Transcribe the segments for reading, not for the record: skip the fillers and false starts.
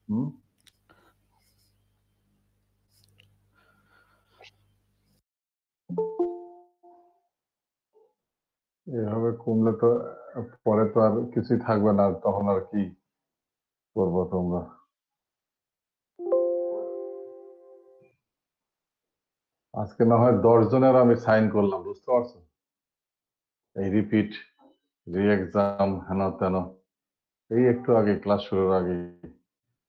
হুম, এভাবে কমলে তো পরে তো আর কিছুই থাকবে না, তখন আর কি করবো তোমরা? আজকে না হয় 10 জনের আমি সাইন করলাম, বুঝতে পারছো? এই রিপিট, রি এক্সাম, হেন তেন, এই একটু আগে, ক্লাস শুরুর আগে।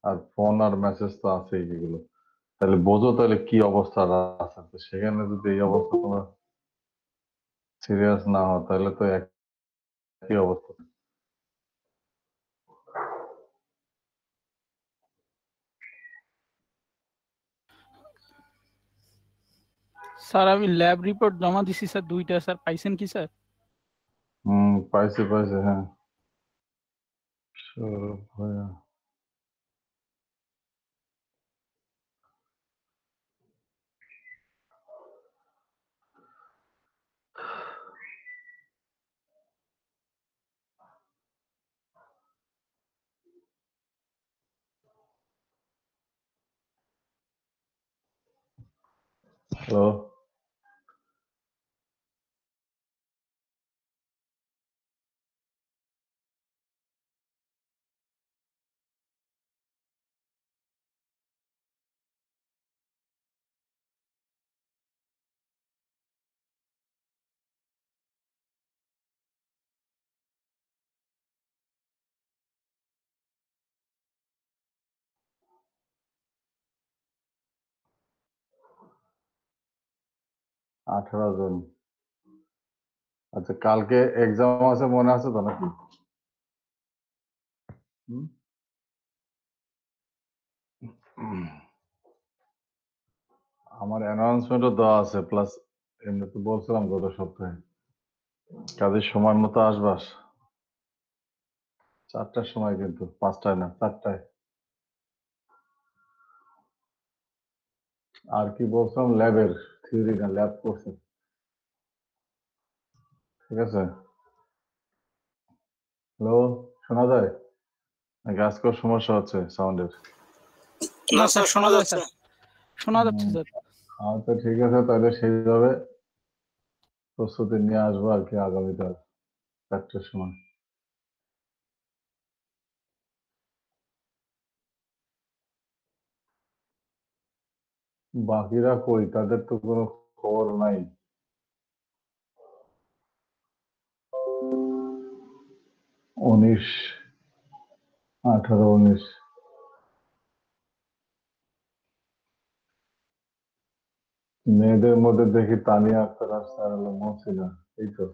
আর ফোন আর মেসেজ তো আছেই এগুলো। তাহলে বোঝো তাহলে কি অবস্থা আছে। তো সেখানে যদি এই অবস্থা, তোমরা সিরিয়াস না হও, তাহলে তো একই অবস্থা। স্যার আমি ল্যাব রিপোর্ট জমা দিছি স্যার, 2টা স্যার, পাইছেন কি স্যার? পাইছে পাইছে, হ্যাঁ। সৌরভ ভাইয়া, হ্যালো। 18 জন। আচ্ছা, কালকে এক্সাম আছে, মনে আছে তো নাকি? হুম? আমার অ্যানাউন্সমেন্টও দেওয়া আছে, প্লাস এমনি তো বলছিলাম গত সপ্তাহে, কাজের সময় মতো আসবাস। 4টার সময়, কিন্তু 5টায় না, 4টায়। আর কি বলছিলাম, ল্যাবের থিওরি না, ল্যাব করছে। ঠিক আছে। হ্যালো, শোনা যায় নাকি? আজকেও সমস্যা হচ্ছে সাউন্ডের? না স্যার, শোনা যায় স্যার, শোনা যাচ্ছে স্যার। আচ্ছা ঠিক আছে, তাহলে সেইভাবে প্রস্তুতি নিয়ে আসবো আর কি, আগামীকাল 4টার সময়। বাকিরা কই? তাদের তো কোনো খবর নাই। 19, 18, 19। মেয়েদের মধ্যে দেখি তানিয়া আক্তার আসছে, আর হলো মহসিনা, এই তো।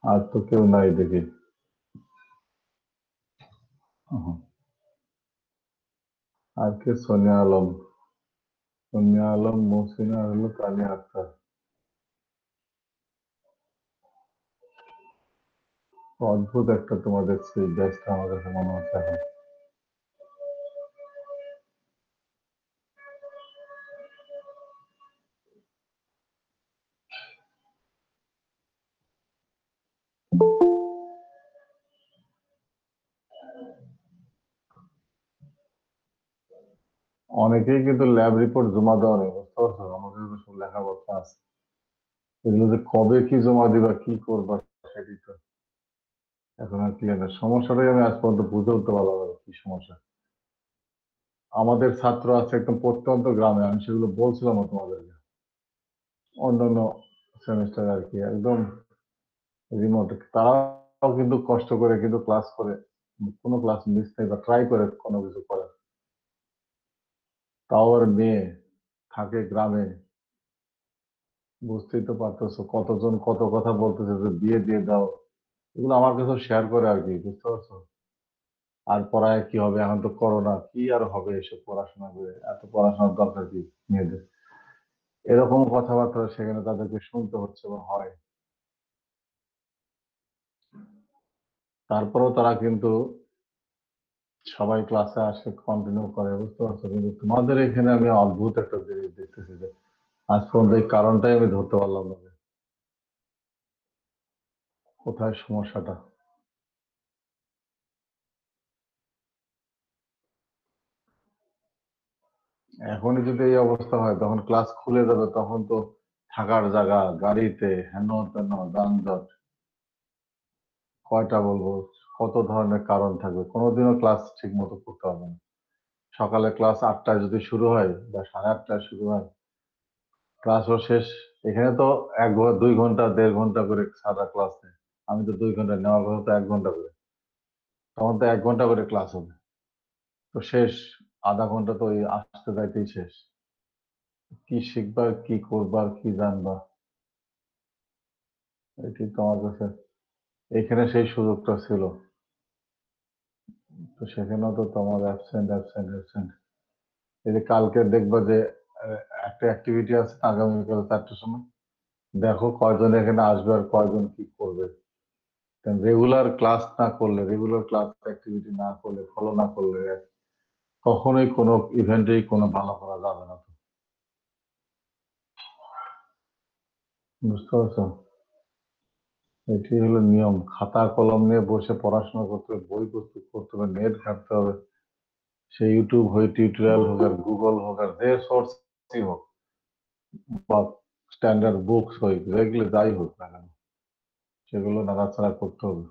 আর তো কেউ নাই দেখি। হুম। আর কে? সোনিয়া আলম, সোনিয়া আলম, মহসিনা, আর হলো তানিয়া আক্তার। অদ্ভুত একটা তোমাদের সেই দেশটা, আমার কাছে মনে হচ্ছে এখন। অনেকেই কিন্তু ল্যাব রিপোর্ট জমা দেওয়া নেই, বুঝতে পারছো? আমাদের তো সব লেখাপড়া আছে, এগুলো যে কবে কি জমা দিবা, কি করবা, সেটাই তো এখন আর ক্লিয়ার না। সমস্যাটাই আমি আজ পর্যন্ত বুঝে উঠতে পারলাম না, কি সমস্যা। আমাদের ছাত্র আছে একদম প্রত্যন্ত গ্রামে, আমি সেগুলো বলছিলাম তোমাদেরকে অন্যান্য সেমিস্টার আর কি, একদম রিমোট। তারাও কিন্তু কষ্ট করে কিন্তু ক্লাস করে, কোনো ক্লাস মিস নেই, বা ট্রাই করে কোনো কিছু করে। তাও আর মেয়ে থাকে গ্রামে, বুঝতেই তো পারতেছো কতজন কত কথা বলতেছে যে বিয়ে দিয়ে দাও। এগুলো আমার কাছে শেয়ার করে আর কি, বুঝতে পারছো? আর পড়ায় কি হবে, এখন তো করোনা, কি আর হবে এসব পড়াশোনা করে, এত পড়াশোনার দরকার কি মেয়েদের? এরকম কথাবার্তা সেখানে তাদেরকে শুনতে হচ্ছে বা হয়। তারপরেও তারা কিন্তু সবাই ক্লাসে আসে, কন্টিনিউ করে, বুঝতে পারছো? কিন্তু তোমাদের এখানে আমি অদ্ভুত একটা জিনিস দেখতেছি, যে আজ পর্যন্ত এই কারণটাই আমি ধরতে পারলাম না, যে কোথায় সমস্যাটা। এখনই যদি এই অবস্থা হয় তখন ক্লাস খুলে যাবে, তখন তো থাকার জায়গা, গাড়িতে হেন তেন যানজট, কয়টা বলবো, কত ধরনের কারণ থাকবে, কোনোদিনও ক্লাস ঠিক মতো করতে হবে না। সকালে ক্লাস 8টায় যদি শুরু হয় বা 8:30টায় শুরু হয়, ক্লাসও শেষ। এখানে তো 2 ঘন্টা 1.5 ঘন্টা করে সারা ক্লাস নেয়, আমি তো 2 ঘন্টা নেওয়ার কথা তো 1 ঘন্টা করে, তখন তো 1 ঘন্টা করে ক্লাস হবে, তো শেষ আধা ঘন্টা তো ওই আসতে যাইতেই শেষ। কি শিখবা, কি করবা, কি জানবা, এটি তোমার কাছে এখানে সেই সুযোগটা ছিল, তো সেখানেও তো তোমার অ্যাবসেন্ট অ্যাবসেন্ট অ্যাবসেন্ট। এই যে কালকে দেখবা যে একটা অ্যাক্টিভিটি আছে আগামীকাল 4টার সময়, দেখো কয়জন এখানে আসবে আর কয়জন কি করবে। রেগুলার ক্লাস না করলে, রেগুলার ক্লাস অ্যাক্টিভিটি না করলে, ফলো না করলে কখনোই কোনো ইভেন্টেই কোনো ভালো করা যাবে না। তো বুঝতে পারছো, এটি হলো নিয়ম। খাতা কলম নিয়ে বসে পড়াশোনা করতে হবে, বই প্রস্তুত করতে হবে, নেট ঘাটতে হবে, সে ইউটিউব হোক, টিউটোরিয়াল হোক, আর গুগল হোক, আর যে সোর্সই হোক, বা স্ট্যান্ডার্ড বুকস হোক, যেগুলো যাই হোক না কেন, সেগুলো নাড়াচাড়া করতে হবে,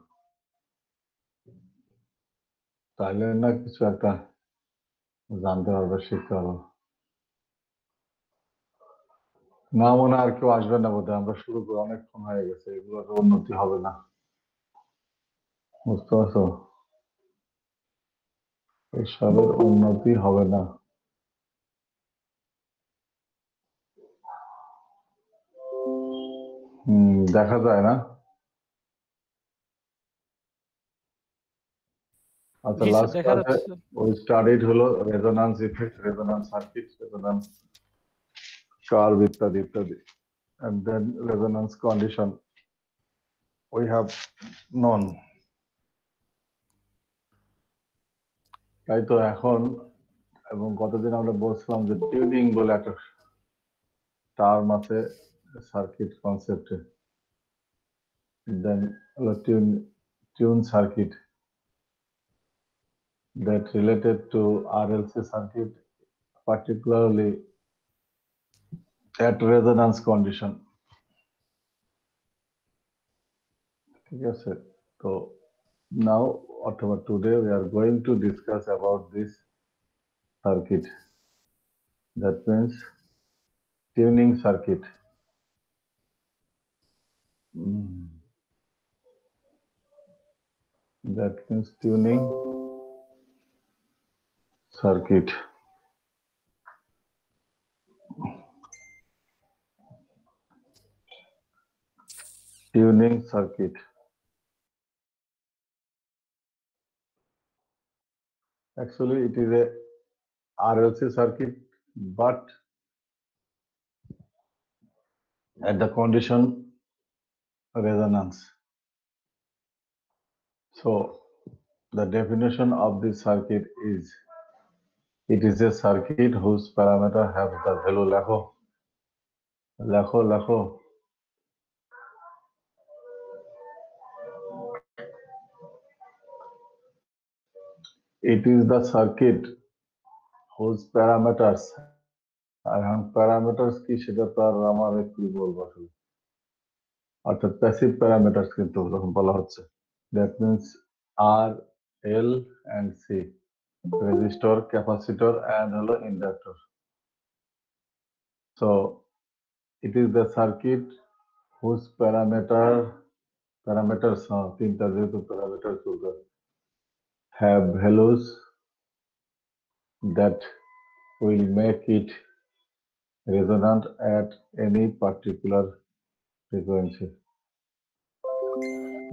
তাইলে না কিছু একটা জানতে পারবে, শিখতে পারবে। না মনে আর কেউ আসবে না বোধহয়, আমরা শুরু করে অনেকক্ষণ হয়ে গেছে, এগুলোর উন্নতি হবে না। বুঝতে পারছো, এসবের উন্নতি হবে না। দেখা যায় না। আচ্ছা, জি স্যার, লাস্ট দেখা ক্লাসে যাচ্ছে স্যার। ওই স্টাডিড হলো resonance effect, resonance circuit, resonance curve ইত্যাদি ইত্যাদি, and then resonance condition we have known। তাই তো এখন, এবং গতদিন আমরা বলছিলাম যে টিউনিং বলে একটা টার্ম আছে সার্কিট কনসেপ্টে, then tune circuit that related to RLC circuit, particularly at resonance condition। ঠিক আছে, তো now অথবা today we are going to discuss about this circuit, that means tuning circuit। That means tuning circuit। Tuning circuit, actually it is a RLC circuit, but at the condition resonance। So the definition of this circuit is, it is a circuit whose parameter have the value, লেখো লেখো লেখো, it is the circuit whose parameters, আর এখন parameters কি সেটা তো আর আমার কি বলবো আসলে, অর্থাৎ প্যাসিভ প্যারামিটারস কিন্তু যখন বলা হচ্ছে, that means R, L and C, resistor, capacitor and হলো inductor. So it is the circuit whose parameters তিনটা যেহেতু প্যারামিটার চলবে, have values that will make it resonant at any particular frequency।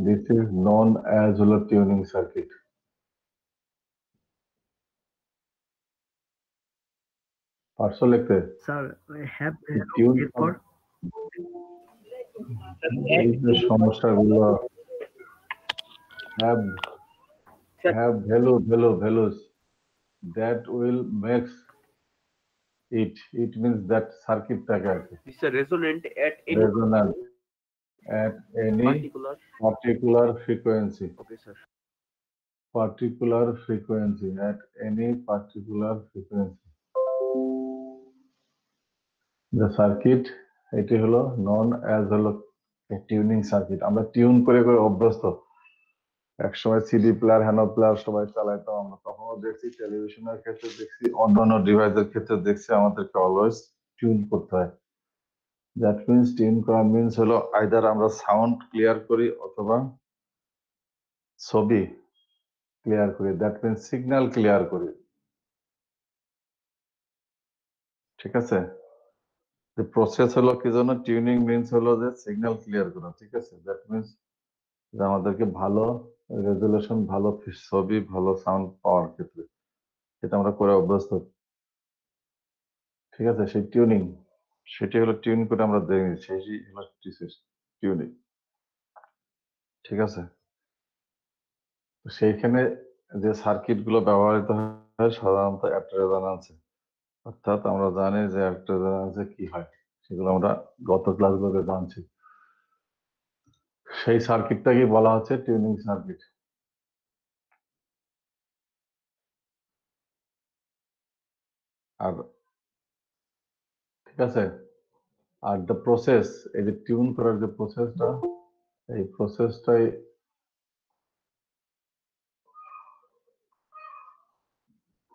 This is known as holo tuning circuit। পারছো লিখতে? Sir have tune, এরপর এই যে সমস্যাগুলো, have values that will makes it means that circuitটাকে আর কি This is resonant at any resonant at any particular frequency। Okay, sir. Particular frequency, at any particular frequency। The circuit, এটি হলো known as হলো tuning circuit. আমরা tune করে করে অভ্যস্ত। একসময় CD player, হ্যানো player সবাই চালাইতো, আমরা তখনও দেখছি, টেলিভিশনের ক্ষেত্রে দেখছি, অন্যান্য ডিভাইসের ক্ষেত্রে দেখছি, আমাদেরকে অলওয়েজ টিউন করতে হয়। দ্যাট মিনস টিউন করা মিনস হলো আইদার আমরা সাউন্ড ক্লিয়ার করি অথবা ছবি ক্লিয়ার করি, দ্যাট মিনস সিগন্যাল ক্লিয়ার করি। ঠিক আছে, যে প্রসেস হলো কি জন্য, টিউনিং মিনস হলো যে সিগন্যাল ক্লিয়ার করা। ঠিক আছে, দ্যাট মিনস যে আমাদেরকে ভালো রেজুলেশন, ভালো ছবি, ভালো সাউন্ড পাওয়ার ক্ষেত্রে এটা আমরা করে অভ্যস্ত। ঠিক আছে, সেই টিউনিং, সেটি হলো টিউন করে আমরা দেখি, সেই হলো টিউনিং। ঠিক আছে, তো সেইখানে যে সার্কিট গুলো ব্যবহৃত হয় সাধারণত অ্যাক্টিভ রেজোন্যান্সে, অর্থাৎ আমরা জানি যে অ্যাক্টিভ রেজোন্যান্সে কি হয়, সেগুলো আমরা গত ক্লাসগুলোতে জানছি। সেই সার্কিটটাকে বলা হচ্ছে টিউনিং সার্কিট। আর ঠিক আছে, আর দ্য প্রসেস, এই যে টিউন করার যে প্রসেসটা, এই প্রসেসটাই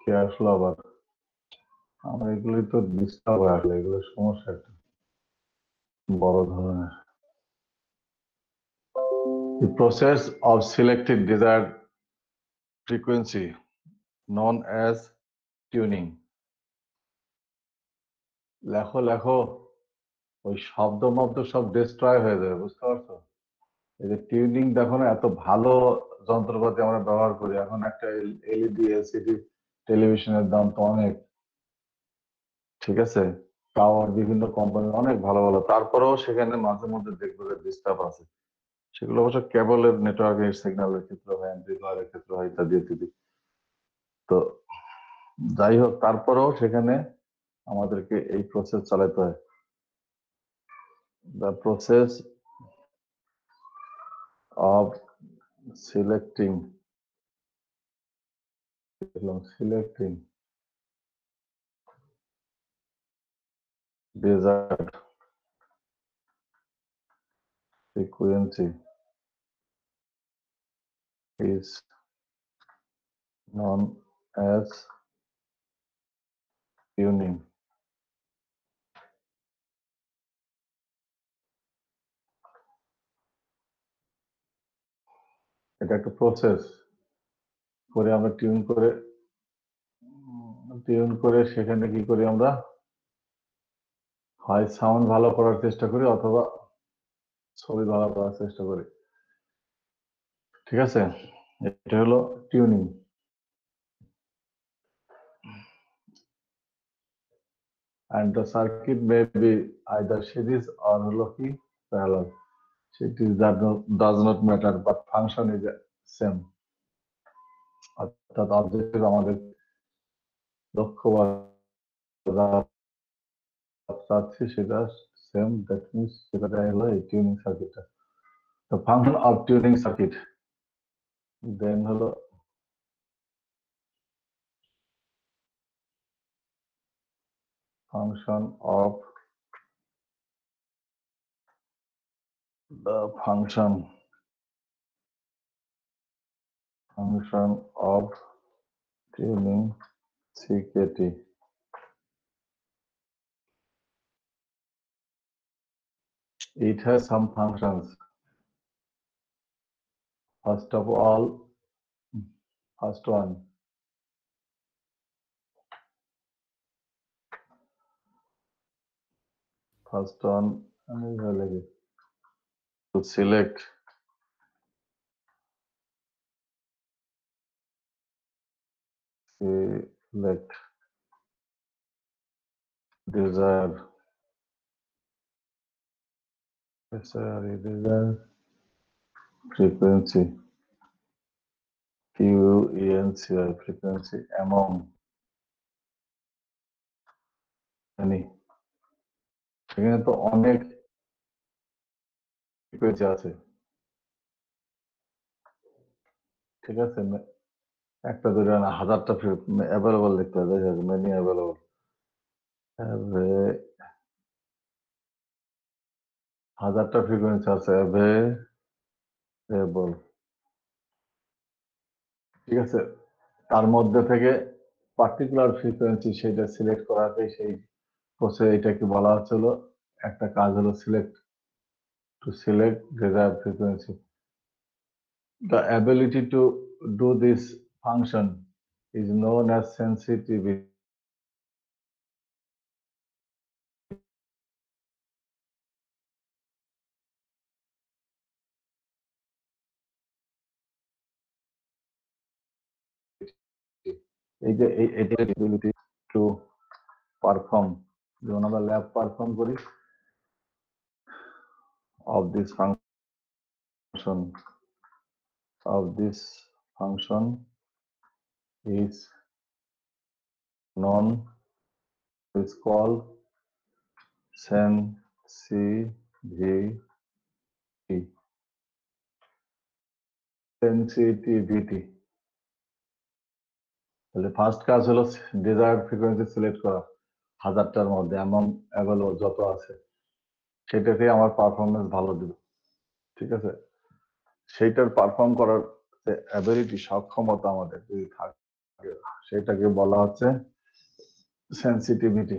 কে আসলো আবার, আমার এগুলোই তো ডিস্টার্ব হয়ে আসলো, এগুলো সমস্যা একটা বড় ধরনের। The process of selecting desired frequency known as tuning. লেখো লেখো, ওই শব্দ মব্দ সব ডিস্ট্রয় হয়ে যাবে, বুঝতে পারছো? এই যে টিউনিং দেখো না, এত ভালো যন্ত্রপাতি আমরা ব্যবহার করি, এখন একটা এলইডি এলসিডি টেলিভিশনের দাম তো অনেক। ঠিক আছে, টাওয়ার বিভিন্ন কোম্পানির অনেক ভালো ভালো, তারপরেও সেখানে মাঝে মধ্যে দেখবে যে ডিস্টার্ব আছে। সেগুলো অবশ্য কেবলের নেটওয়ার্কের সিগন্যালের ক্ষেত্রে হয়, অ্যাম্প্লিফায়ারের ক্ষেত্রে হয়, ইত্যাদি ইত্যাদি। তো যাই হোক, তারপরেও সেখানে আমাদেরকে এই প্রসেস চালাতে হয়। The process of selecting selecting desired frequency is known as tuning. এটা একটা প্রসেস করে আমরা টিউন করে সেখানে কি করি আমরা, হয় সাউন্ড ভালো করার চেষ্টা করি অথবা ছবি ভালো করার চেষ্টা করি। ঠিক আছে, এটা হলো tuning. And the circuit may be either series or হলো কি parallel. It does not matter, but function is same. অর্থাৎ অবজেক্টিভ আমাদের লক্ষ্য বা চাচ্ছি সেটা সেম, দ্যাট মিনস সেটা হলো এই টিউনিং সার্কিটটা। তো ফাংশন অফ টিউনিং সার্কিট দেন হলো function of the function of tuning CKT. It has some functions. First of all, first one, to select desired frequency, QENCI frequency among any, সেখানে তো অনেক frequency আছে। ঠিক আছে, একটা দুটো না, হাজারটা অ্যাভেলেবল লিখতে হবে, মেনি অ্যাভেলেবল 1000টা ফ্রিকোয়েন্সি আছে অ্যাভেলেবল, ঠিক আছে। তার মধ্যে থেকে পার্টিকুলার ফ্রিকোয়েন্সি সেটা সিলেক্ট করাতে সেই প্রসেস এটাকে বলা হচ্ছিল, একটা কাজ হলো select desired frequency. The ability to do this function is known as sensitivity. এটা ability to perform, যখন আমরা ল্যাব পারফর্ম করি, of this function is known, is called sensitivity. তাহলে ফার্স্ট কাজ হলো ডিজায়ার্ড ফ্রিকোয়েন্সি সিলেক্ট করা 1000টার মধ্যে এমন অ্যাভেলেবল যত আছে, সেটাতে আমার পারফরমেন্স ভালো দিবে, ঠিক আছে। সেইটার পারফর্ম করার যে অ্যাবিলিটি, সক্ষমতা আমাদের যদি থাকে, সেটাকে বলা হচ্ছে সেন্সিটিভিটি।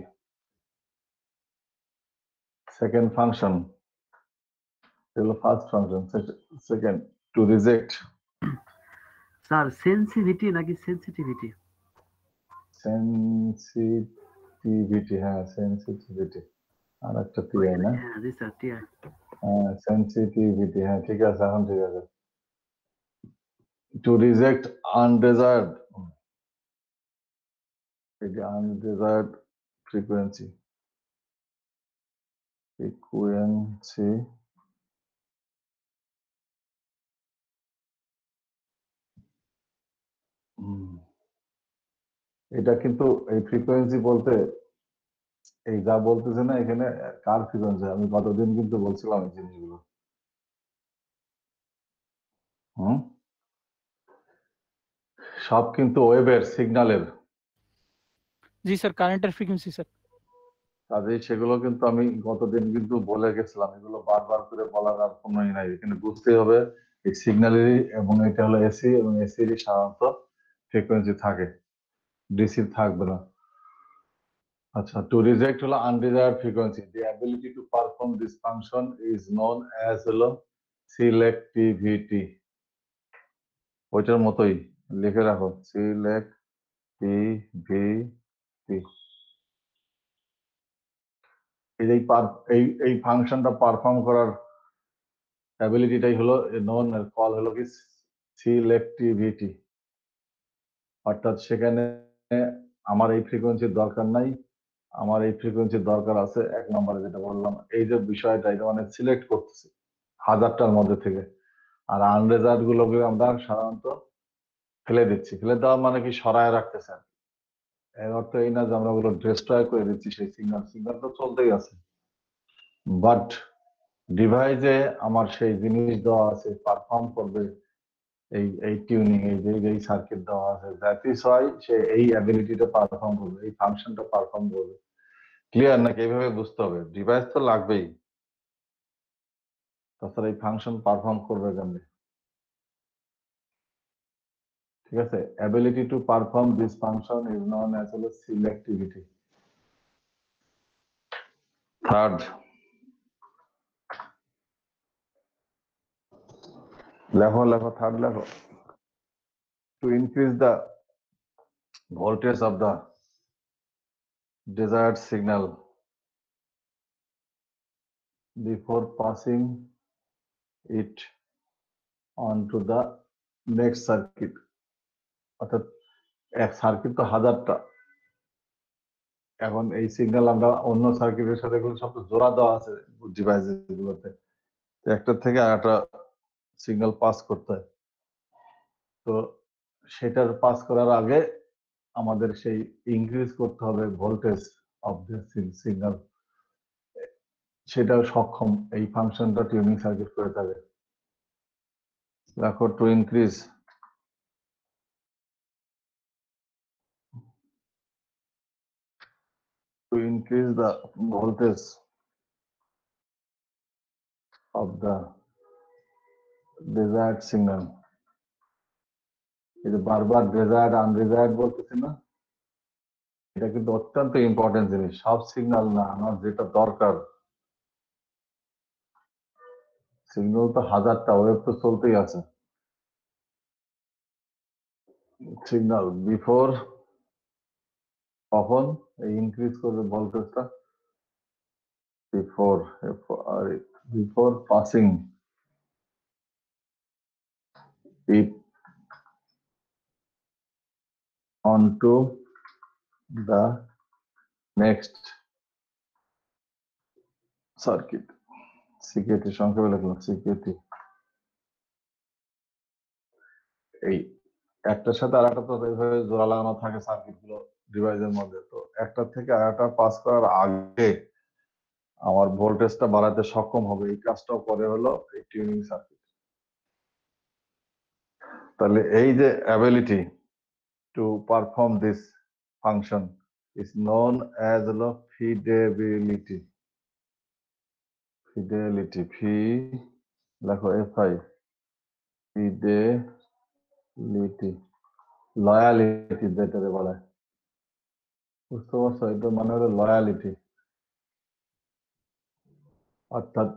সেকেন্ড ফাংশন, এগুলো first function. Second, two reject. Sir sensitivity নাকি সেন্সিটিভিটি? সেন্সিটিভিটি, হ্যাঁ সেন্সিটিভিটি। আর একটা টিআই না? হ্যাঁ জি স্যার, টিআই। হ্যাঁ সেন্সিটিভিটি, হ্যাঁ ঠিক আছে, এখন ঠিক আছে। টু রিজেক্ট আনডিজায়ার্ড, আনডিজায়ার্ড ফ্রিকোয়েন্সি এটা কিন্তু এই ফ্রিকোয়েন্সি বলতে এই যা বলতেছে না এখানে কার ফ্রিকোয়েন্সি, আমি গতদিন কিন্তু বলছিলাম এই জিনিসগুলো। সব কিন্তু ওয়েবের সিগন্যালের, জি স্যার, কারেন্টের ফ্রিকোয়েন্সি স্যার। কাজেই সেগুলো কিন্তু আমি গতদিন কিন্তু বলে গেছিলাম, এগুলো বারবার করে বলার আর কোনোই নাই। এখানে বুঝতে হবে এই সিগন্যালেরই, এবং এটা হলো এসি, এবং এসিরই সাধারণত ফ্রিকোয়েন্সি থাকে, ডিসির থাকবে না। আচ্ছা, টু রিজেক্ট হলো undesired frequency. The ability to perform this function is known as হলো সিলেক্টিভিটি। ওইটার মতোই লিখে রাখো, সিলেক্টিভিটি। এই ফাংশনটা পারফর্ম করার অ্যাবিলিটিটাই হলো নোন, কল হলো কি সিলেক্টিভিটি। অর্থাৎ সেখানে আমার এই ফ্রিকোয়েন্সির দরকার নাই, আমার এই ফ্রিকোয়েন্সির দরকার আছে। এক নম্বরে যেটা বললাম, এই যে বিষয়টা, এটা মানে সিলেক্ট করতেছি 1000টার মধ্যে থেকে, আর আনরিজার্ভড গুলোকে আমরা সাধারণত ফেলে দিচ্ছি। ফেলে দেওয়া মানে কি, সরায় রাখতেছে। এর অর্থ এই না যে আমরা ওগুলো ডিস্ট্রয় করে দিচ্ছি, সেই সিগন্যাল তো চলতেই আছে, বাট ডিভাইসে আমার সেই জিনিস দেওয়া আছে, পারফর্ম করবে, এই টিউনিং, এই সার্কিট দেওয়া আছে, দ্যাট ইজ ওয়াই সে এই অ্যাবিলিটিটা পারফর্ম করবে, এই ফাংশনটা পারফর্ম করবে। ক্লিয়ার নাকি? এইভাবে বুঝতে হবে, ডিভাইস তো লাগবেই, তাছাড়া এই ফাংশন পারফর্ম করবে কেমনে, ঠিক আছে। Ability to perform this function is known as হলো সিলেক্টিভিটি। থার্ড, লেখো থার্ড লেখো। To increase the voltage of the desired signal before passing it on to the next circuit. অর্থাৎ এক সার্কিট তো 1000টা, এখন এই সিগন্যাল আমরা অন্য সার্কিটের সাথে সব জোড়া দেওয়া আছে ডিভাইস গুলোতে, একটা থেকে আরেকটা সিগন্যাল পাস করতে হয়। তো সেটার পাস করার আগে আমাদের সেই ইনক্রিজ করতে হবে ভোল্টেজ অফ দ্য সিগন্যাল, সেটাও সক্ষম এই ফাংশনটা টিউনিং সার্কিট করে থাকে। দেখো, to increase the voltage of the desired signal. এই যে বারবার desired undesired বলতেছি না, এটা কিন্তু অত্যন্ত ইম্পর্টেন্ট জিনিস। সব সিগন্যাল না, আমার যেটা দরকার, সিগন্যাল তো হাজারটা, ওয়েব তো চলতেই আছে। সিগন্যাল বিফোর, কখন এই ইনক্রিজ করবে ভোল্টেজটা, before passing it on to the next circuit. Security সংক্ষেপে লিখলাম সিকিউরিটি। এই একটার সাথে আর একটা তো এইভাবে জোড়া লাগানো থাকে সার্কিট গুলো ডিভাইসের মধ্যে, তো একটা থেকে আর একটা পাস করার আগে আমার ভোল্টেজটা বাড়াতে সক্ষম হবে, এই কাজটাও করে হলো এই টিউনিং সার্কিট। তাহলে এই যে ability to perform this function is known as হলো ফিডেবিলিটি। ফিডেলিটি, ফি লেখো FI, ফিডেলিটি, লয়ালিটি যেটাকে বলে, বুঝতে পারছো? এটা মানে হলো লয়ালিটি। অর্থাৎ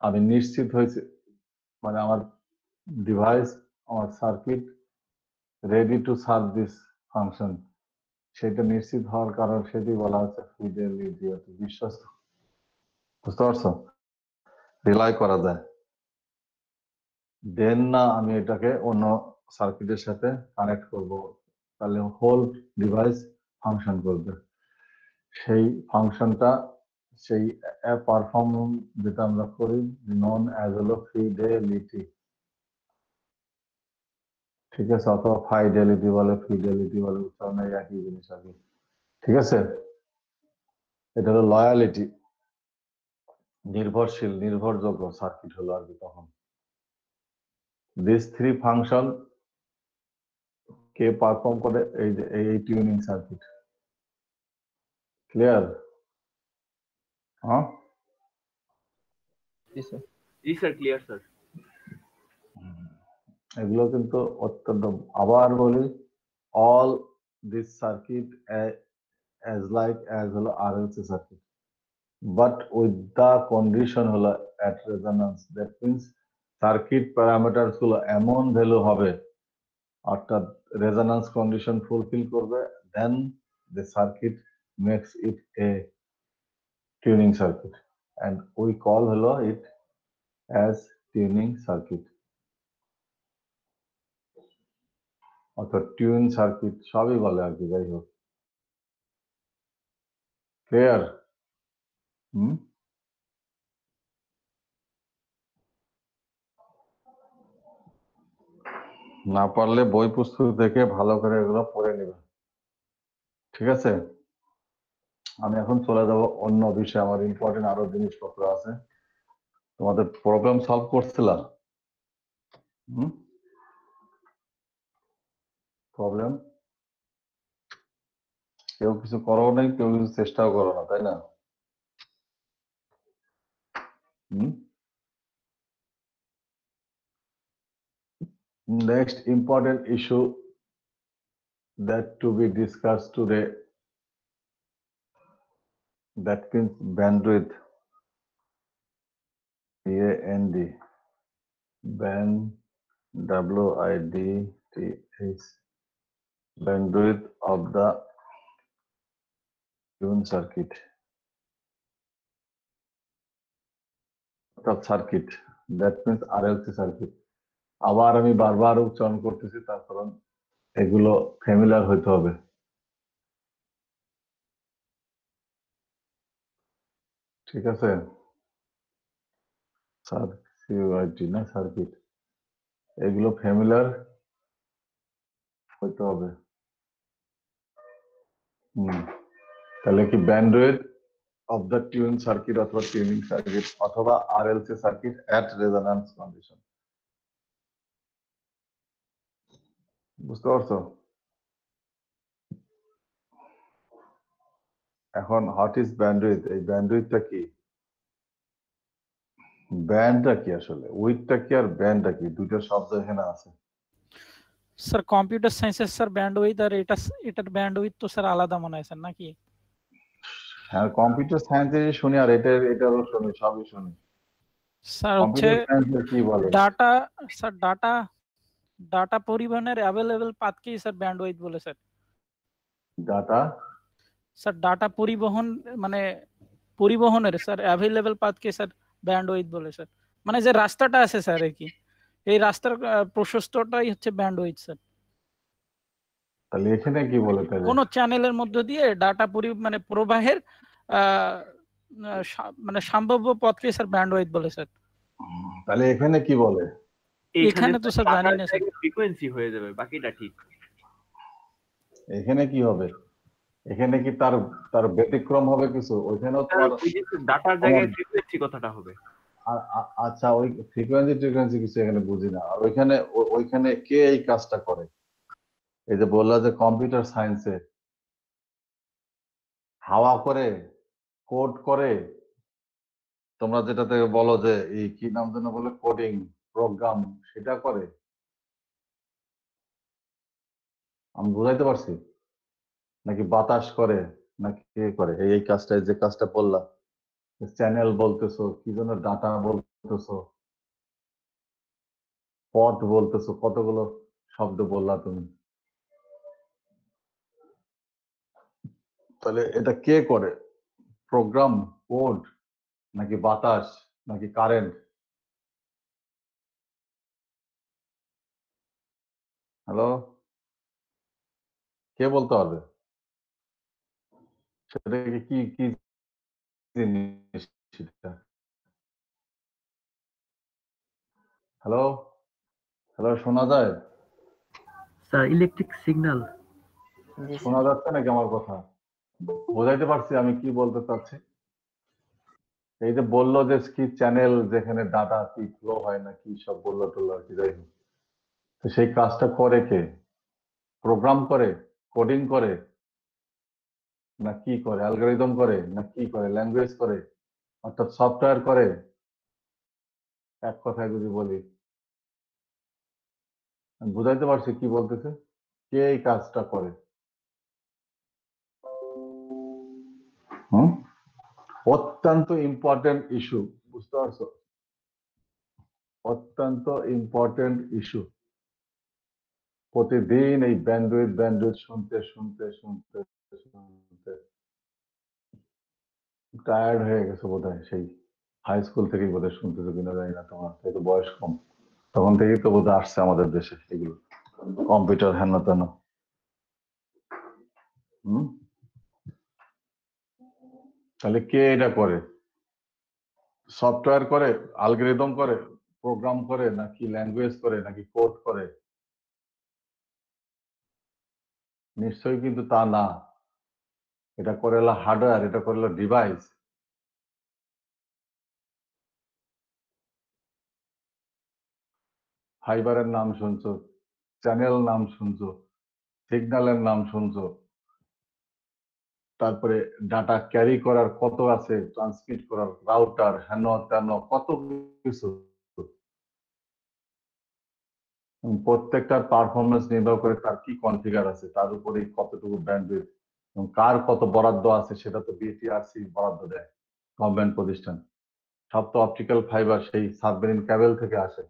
আমি নিশ্চিত হয়েছে, মানে আমার ডিভাইস, আমার circuit ready to serve this function, সেটা নিশ্চিত হওয়ার কারণ সেটি বলা হচ্ছে ফিডেলিটি, অর্থাৎ বিশ্বস্ত। বুঝতে পারছো? রিলাই করা যায়। দেন না আমি এটাকে অন্য সার্কিটের সাথে কানেক্ট করব, তাহলে হোল ডিভাইস ফাংশন করবে। সেই ফাংশনটা, সেই পারফর্ম যেটা আমরা করি নন অ্যাজ হলো ফিডেলিটি, ঠিক আছে? অথবা ফাইডেলিটি বলে, ফিডেলিটি বলে, উচ্চারণে একই জিনিস আর কি, ঠিক আছে? এটা হলো লয়ালিটি, নির্ভরশীল, নির্ভরযোগ্য সার্কিট হলো আর কি তখন। This three function K perform করে? এই যে এই টিউনিং সার্কিট। ক্লিয়ার? হ্যাঁ, জি স্যার, ক্লিয়ার স্যার। এগুলো কিন্তু অত্যন্ত, আবার বলি, all this circuit as like as হলো RLC circuit, but with the condition হলো at resonance, that means circuit parameters গুলো এমন ভ্যালু হবে, অর্থাৎ রেজোন্যান্স কন্ডিশন ফুলফিল করবে, দেন the circuit makes it a tuning circuit and we call হলো it as tuning circuit, অর্থাৎ tune circuit সবই বলে আর কি। যাই হোক, ক্লিয়ার? না পারলে বই পুস্তক দেখে ভালো করে এগুলো পড়ে নেবে, ঠিক আছে? আমি এখন চলে যাব অন্য বিষয়ে, আমার ইম্পর্টেন্ট আরো জিনিসপত্র আছে। তোমাদের প্রবলেম সলভ করছিলাম, প্রবলেম কেউ কিছু করো নাই, কেউ কিছু চেষ্টাও করো না, তাই না? Next important issue that to be discussed today, that means bandwidth, BAND, band, WIDTH, bandwidth of the tune circuit, circuit, that means RLC circuit. আবার আমি বারবার উচ্চারণ করতেছি, তার কারণ এগুলো ফ্যামিলিয়ার হইতে হবে, ঠিক আছে? না সার্কিট, এগুলো ফ্যামিলিয়ার হইতে হবে। তাহলে কি bandwidth of the tune circuit অথবা টিউনিং সার্কিট অথবা RLC সার্কিট এট রেজোন্যান্স কন্ডিশন, বুঝতে পারছো? এখন হোয়াট ইজ ব্যান্ডউইথ? এই ব্যান্ডউইথটা কি? ব্যান্ডটা কি আসলে, উইথটা কি আর ব্যান্ডটা কি, দুইটা শব্দ এখানে আছে। স্যার কম্পিউটার সায়েন্সের স্যার ব্যান্ডউইথ আর এটার ব্যান্ডউইথ তো স্যার আলাদা মনে হয় স্যার নাকি? হ্যাঁ, কম্পিউটার সায়েন্সের শুনি আর এটারও শুনি, সবই শুনি। স্যার হচ্ছে কম্পিউটার সায়েন্সের কি বলে? ডাটা, স্যার ডাটা ডাটা পরিবহনের অ্যাভেলেবল পাথকেই স্যার ব্যান্ডউইথ বলে স্যার। ডাটা স্যার ডাটা পরিবহন মানে পরিবহনের স্যার অ্যাভেলেবল পাথকে স্যার ব্যান্ডউইথ বলে স্যার। মানে যে রাস্তাটা আছে স্যার কি, এই রাস্তার প্রশস্তটাই হচ্ছে ব্যান্ডউইথ স্যার। তাহলে এখানে কি বলে তাহলে? কোন চ্যানেলের মধ্য দিয়ে ডাটা মানে প্রবাহের মানে সম্ভাব্য পথকে স্যার ব্যান্ডউইথ বলে স্যার। তাহলে এখানে কি বলে? এখানে তো স্যার জানি না স্যার। ফ্রিকোয়েন্সি হয়ে যাবে, বাকিটা ঠিক। এখানে কি হবে? এখানে কি তার তার ব্যতিক্রম হবে কিছু? ওইখানেও তোমার ডাটার জায়গায় ফ্রিকোয়েন্সি কথাটা হবে। আচ্ছা, ওই ফ্রিকোয়েন্সি কিছু এখানে বুঝি না। আর ওইখানে কে এই কাজটা করে? এই যে বললা যে কম্পিউটার সায়েন্সে হাওয়া করে, কোড করে, তোমরা যেটাতে বলো যে এই কি নাম যেন বলে, কোডিং প্রোগ্রাম, সেটা করে। আমি বুঝাইতে পারছি? নাকি বাতাস করে, নাকি কে করে এই কাজটা, যে কাজটা বললাম? চ্যানেল বলতেছো, কি যেন ডাটা বলতেছো, পথ বলতেছো, কতগুলো শব্দ বললা তুমি। তাহলে এটা কে করে? প্রোগ্রাম, কোড, নাকি বাতাস, নাকি কারেন্ট? হ্যালো, কে বলতে পারবে? সেটা কি কি জিনিস সেটা? হ্যালো, হ্যালো, শোনা যায়? Sir electric signal. শোনা যাচ্ছে নাকি আমার কথা? বোঝাইতে পারছি আমি কি বলতে চাচ্ছি? এই যে বললো যে কি চ্যানেল, যেখানে ডাটা কি ফ্লো হয় না কি সব বললো টললো আর কি, যাই হোক। তো সেই কাজটা করে কে? প্রোগ্রাম করে, কোডিং করে, না কি করে? অ্যালগরিদম করে, না কি করে? ল্যাঙ্গুয়েজ করে, অর্থাৎ সফটওয়্যার করে। এক কথায় যদি বলি, আমি বুঝাইতে পারছি কি বলতেছে? কে এই কাজটা করে? হুম, অত্যন্ত ইম্পর্টেন্ট ইস্যু, বুঝতে পারছো? অত্যন্ত ইম্পর্টেন্ট ইস্যু। প্রতিদিন এই ব্যান্ডউইথ শুনতে শুনতে শুনতে শুনতে টায়ার্ড হয়ে গেছে বোধহয়। সেই হাই স্কুল থেকেই বোধহয় শুনতেছো কিনা জানি না, তোমার তো বয়স কম, তখন থেকেই তো বোধহয় আসছে আমাদের দেশে এগুলো, কম্পিউটার হেন তেন। হম, তাহলে কে এটা করে? সফটওয়্যার করে, অ্যালগরিদম করে, প্রোগ্রাম করে, নাকি ল্যাঙ্গুয়েজ করে, নাকি কোড করে? নিশ্চয়ই কিন্তু তা না। এটা করে হলো হার্ডওয়্যার, এটা করে হলো ডিভাইস। ফাইবারের নাম শুনছো, চ্যানেল নাম শুনছো, সিগন্যালের নাম শুনছো, তারপরে ডাটা ক্যারি করার কত আছে, ট্রান্সমিট করার রাউটার, হেন তেন কত কিছু। প্রত্যেকটার পারফরমেন্স নির্ভর করে তার কি কনফিগার আছে, তার উপরে কতটুকু ব্যান্ডউইথ এবং কার কত বরাদ্দ আছে, সেটা তো বিটিআরসি বরাদ্দ দেয়, গভর্নমেন্ট প্রতিষ্ঠান। সব তো অপটিক্যাল ফাইবার সেই সাবমেরিন ক্যাবেল থেকে আসে,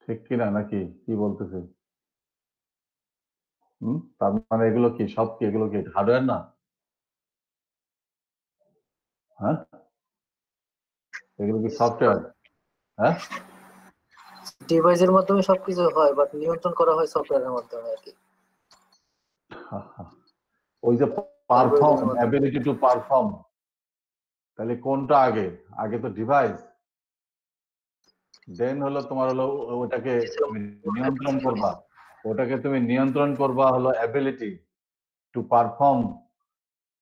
ঠিক কিনা? নাকি কি বলতেছে? তার মানে এগুলো কি সব, কি এগুলো কি হার্ডওয়্যার না? হ্যাঁ, এগুলো কি সফটওয়্যার? হ্যাঁ, ডিভাইসের মাধ্যমে সবকিছু হয়, বাট নিয়ন্ত্রণ করা হয় সফটওয়্যারের মাধ্যমে আর কি। ওই যে পারফর্ম, অ্যালগরিদমের মাধ্যমে। অ্যাবিলিটি টু পারফর্ম, তাহলে কোনটা আগে? আগে তো ডিভাইস, দেন হলো তোমার হলো ওটাকে তুমি নিয়ন্ত্রণ করবা, হলো ability to perform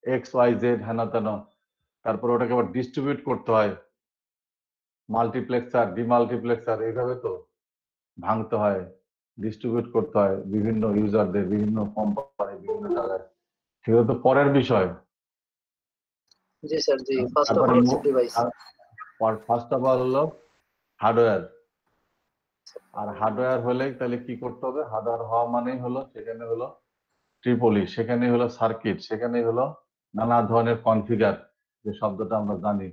X Y Z হেন তেন। তারপর ওটাকে আবার ডিস্ট্রিবিউট করতে হয়, মাল্টিপ্লেক্সার, ডিমাল্টিপ্লেক্সার, এইভাবে তো ভাঙতে হয়, ডিস্ট্রিবিউট করতে হয় বিভিন্ন ইউজারদের, বিভিন্ন কোম্পানি, বিভিন্ন জায়গায়। সেগুলো তো পরের বিষয়। জি স্যার, জি। ফার্স্ট অফ তারপরে অল হচ্ছে ডিভাইস। ফার্স্ট অফ অল হলো হার্ডওয়্যার। আর হার্ডওয়্যার হলেই তাহলে কি করতে হবে? হার্ডওয়্যার হওয়া মানেই হলো সেখানে হলো ট্রিপলি, সেখানে হলো সার্কিট, সেখানে হলো নানা ধরনের কনফিগার, যে শব্দটা আমরা জানি।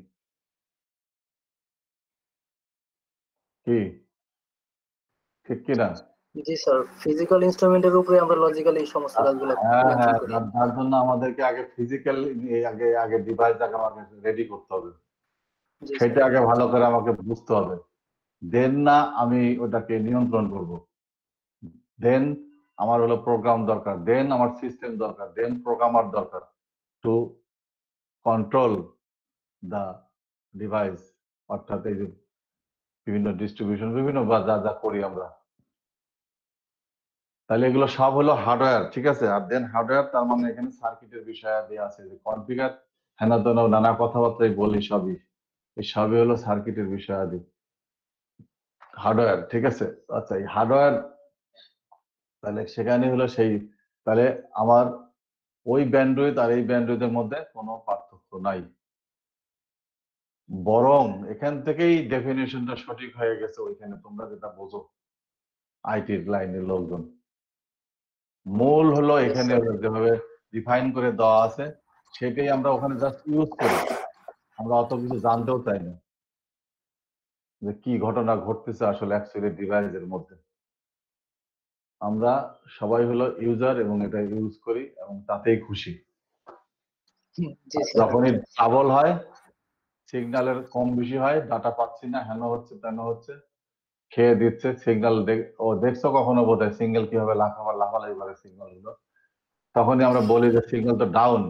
কি ঠিক কিনা? জি স্যার, ফিজিক্যাল ইনস্ট্রুমেন্টের উপরে আমরা লজিক্যালি এই সমস্ত কাজগুলো হ্যাঁ হ্যাঁ, করি। তার জন্য আমাদেরকে আগে ফিজিক্যাল আগে আগে ডিভাইসটাকে আমাকে রেডি করতে হবে, জি সেটা স্যার। আগে ভালো করে আমাকে বুঝতে হবে। দেন না আমি ওটাকে নিয়ন্ত্রণ করব। দেন আমার হলো প্রোগ্রাম দরকার, দেন আমার সিস্টেম দরকার, দেন প্রোগ্রামার দরকার টু কন্ট্রোল দা ডিভাইস, অর্থাৎ এই যে বিভিন্ন ডিস্ট্রিবিউশন, বিভিন্ন বা যা যা করি আমরা, তাহলে এগুলো সব হলো হার্ডওয়্যার, ঠিক আছে। আর দেন হার্ডওয়্যার তার মানে এখানে সার্কিটের বিষয় দিয়ে আছে, যে কনফিগার হেন তেন নানা কথাবার্তাই বলি, সবই এই সবই হলো সার্কিটের বিষয় আদি, হার্ডওয়্যার, ঠিক আছে। আচ্ছা, এই হার্ডওয়্যার তাহলে সেখানে হলো সেই, তাহলে আমার ওই ব্যান্ডউইথ আর এই ব্যান্ডউইথের মধ্যে কোনো পার্থক্য নাই, বরং এখান থেকেই ডেফিনেশনটা সঠিক হয়ে গেছে ওইখানে, তোমরা যেটা বোঝো আইটির লাইনের লোকজন। মূল হলো এখানে হলো যেভাবে ডিফাইন করে দেওয়া আছে সেটাই আমরা ওখানে জাস্ট ইউজ করি, আমরা অত কিছু জানতেও চাই না যে কি ঘটনা ঘটতেছে আসলে অ্যাকচুয়ালি ডিভাইসের মধ্যে। আমরা সবাই হলো ইউজার এবং এটা ইউজ করি এবং তাতেই খুশি। জি স্যার। যখনই ট্রাবল হয়, সিগন্যালের কম বেশি হয়, ডাটা পাচ্ছি না, হেন হচ্ছে তেন হচ্ছে, খেয়ে দিচ্ছে সিগন্যাল, ও দেখছো কখনো বোধহয় সিঙ্গেল কিভাবে লাফালাফি করে সিগন্যাল গুলো, তখনই আমরা বলি যে সিগন্যাল তো ডাউন,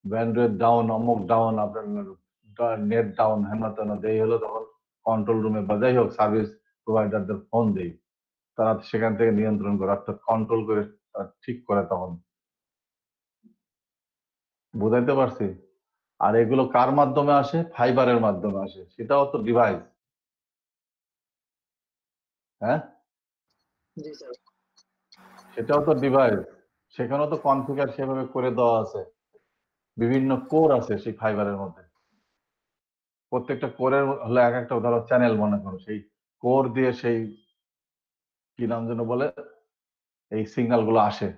ব্যান্ডউইথ ডাউন, অমুক ডাউন, আপনার নেট ডাউন, হেন তেন যেই হলো, তখন কন্ট্রোল রুমে বা যাই হোক সার্ভিস প্রোভাইডারদের ফোন দেই, তারা সেখান থেকে নিয়ন্ত্রণ করে, অর্থাৎ কন্ট্রোল করে ঠিক করে। তখন বুঝাইতে পারছি? আর এগুলো কার মাধ্যমে আসে? ফাইবারের মাধ্যমে আসে, সেটাও তো ডিভাইস। হ্যাঁ, জি স্যার। সেটাও তো ডিভাইস, সেখানেও তো কনফিগার সেভাবে করে দেওয়া আছে, বিভিন্ন কোর আছে সেই ফাইবারের মধ্যে, প্রত্যেকটা কোরের হলো এক একটা ধরো চ্যানেল, মনে করো সেই কোর দিয়ে সেই কি নাম যেন বলে, এই সিগন্যাল গুলো আসে,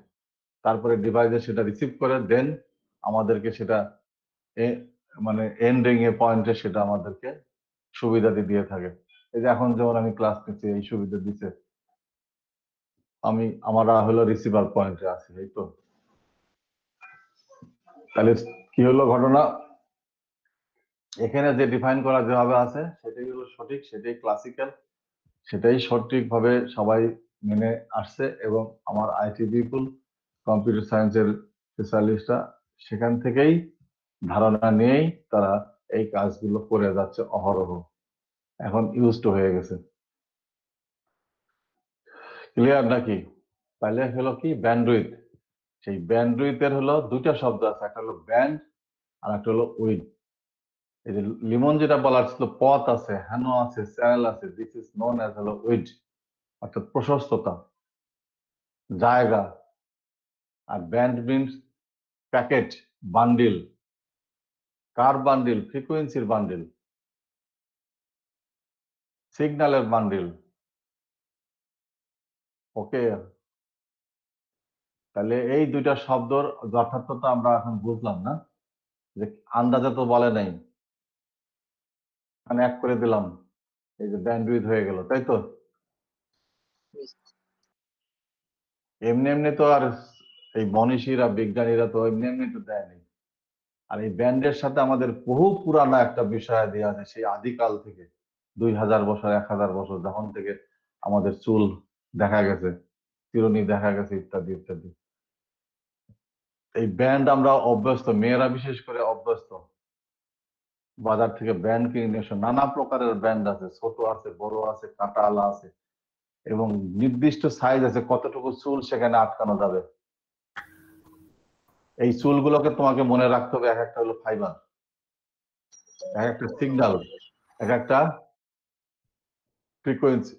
তারপরে ডিভাইসে সেটা রিসিভ করে, দেন আমাদেরকে সেটা মানে এন্ডিং এ পয়েন্টে সেটা আমাদেরকে সুবিধাটি দিয়ে থাকে। এই যে এখন যেমন আমি ক্লাস নিচ্ছি, এই সুবিধা দিচ্ছে, আমরা হলো রিসিভার পয়েন্টে আছি, এই তো। তাহলে কি হলো ঘটনা, এখানে যে ডিফাইন করা যেভাবে আছে সেটাই হলো সঠিক, সেটাই ক্লাসিক্যাল, সেটাই সঠিকভাবে সবাই মেনে আসছে, এবং আমার আইটি পিপুল, কম্পিউটার সায়েন্সের স্পেশালিস্টরা সেখান থেকেই ধারণা নিয়েই তারা এই কাজগুলো করে যাচ্ছে অহরহ, এখন ইউজড হয়ে গেছে। ক্লিয়ার নাকি? তাহলে হলো কি ব্যান্ডউইথ, সেই ব্যান্ডউইথের হলো দুইটা শব্দ আছে, একটা হলো ব্যান্ড আর একটা হলো উইথ। এই যে লিমন যেটা বলার ছিল, পথ আছে, হ্যানো আছে, চ্যানেল আছে, দিস ইজ নোন অ্যাজ হলো উইথ, অর্থাৎ প্রশস্ততা, জায়গা। আর ব্যান্ড মিনস প্যাকেট, বান্ডিল। কার বান্ডিল? ফ্রিকোয়েন্সির বান্ডিল, সিগন্যালের বান্ডিল। ওকে, তাহলে এই দুইটা শব্দর যথার্থতা আমরা এখন বুঝলাম না, যে আন্দাজে তো বলে নাই, মানে এক করে দিলাম, এই যে ব্যান্ডউইথ হয়ে গেল, তাই তো। এমনি এমনি তো আর এই মনীষীরা বিজ্ঞানীরা তো এমনি এমনি তো দেয়নি। আর এই ব্যান্ডের সাথে আমাদের বহু পুরানো একটা বিষয় দেওয়া আছে, সেই আদিকাল থেকে 2000 বছর, 1000 বছর, যখন থেকে আমাদের চুল দেখা গেছে, চিরুনি দেখা গেছে, ইত্যাদি ইত্যাদি। এই ব্যান্ড আমরা অভ্যস্ত, মেয়েরা বিশেষ করে অভ্যস্ত, বাজার থেকে ব্যান্ড কিনে নিয়ে এসো, নানা প্রকারের ব্যান্ড আছে, ছোট আছে, বড় আছে, কাঁটা আলা আছে, এবং নির্দিষ্ট সাইজ আছে, কতটুকু চুল সেখানে আটকানো যাবে। এই চুলগুলোকে তোমাকে মনে রাখতে হবে, এক একটা হলো ফাইবার, এক একটা সিগন্যাল, এক একটা ফ্রিকোয়েন্সি।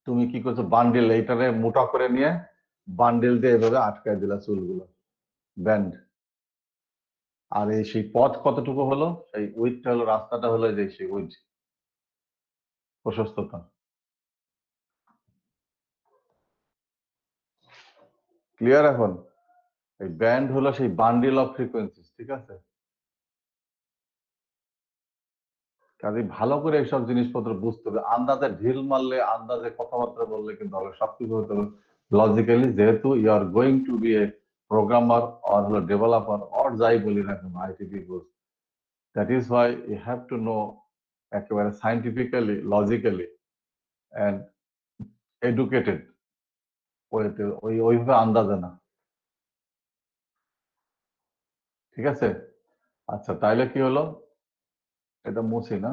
তুমি কি করছো, বান্ডিল, এইটারে মোটা করে নিয়ে বান্ডিল দিয়ে এভাবে আটকায় দিলা চুলগুলো, ব্যান্ড। আর এই সেই পথ কতটুকু হলো, এই উইথটা হলো, রাস্তাটা হলো যে সেই উইথ, প্রশস্ততা। ক্লিয়ার এখন? এই ব্যান্ড হলো সেই বান্ডিল অফ ফ্রিকোয়েন্সিস, ঠিক আছে? কাজে ভালো করে এইসব জিনিসপত্র বুঝতে হবে। আন্দাজে ঢিল মারলে, আন্দাজে কথাবার্তা বললে কিন্তু হবে, সবকিছু হতে হবে লজিক্যালি, যেহেতু you are going to be a programmer or হলো ডেভেলপার অর যাই বলি না কেন, IT people, that is why you have to know একেবারে সাইন্টিফিক্যালি, লজিক্যালি অ্যান্ড এডুকেটেড ওয়েতে, ওইভাবে আন্দাজে না, ঠিক আছে? আচ্ছা, তাইলে কি হলো, এটা মুছি না,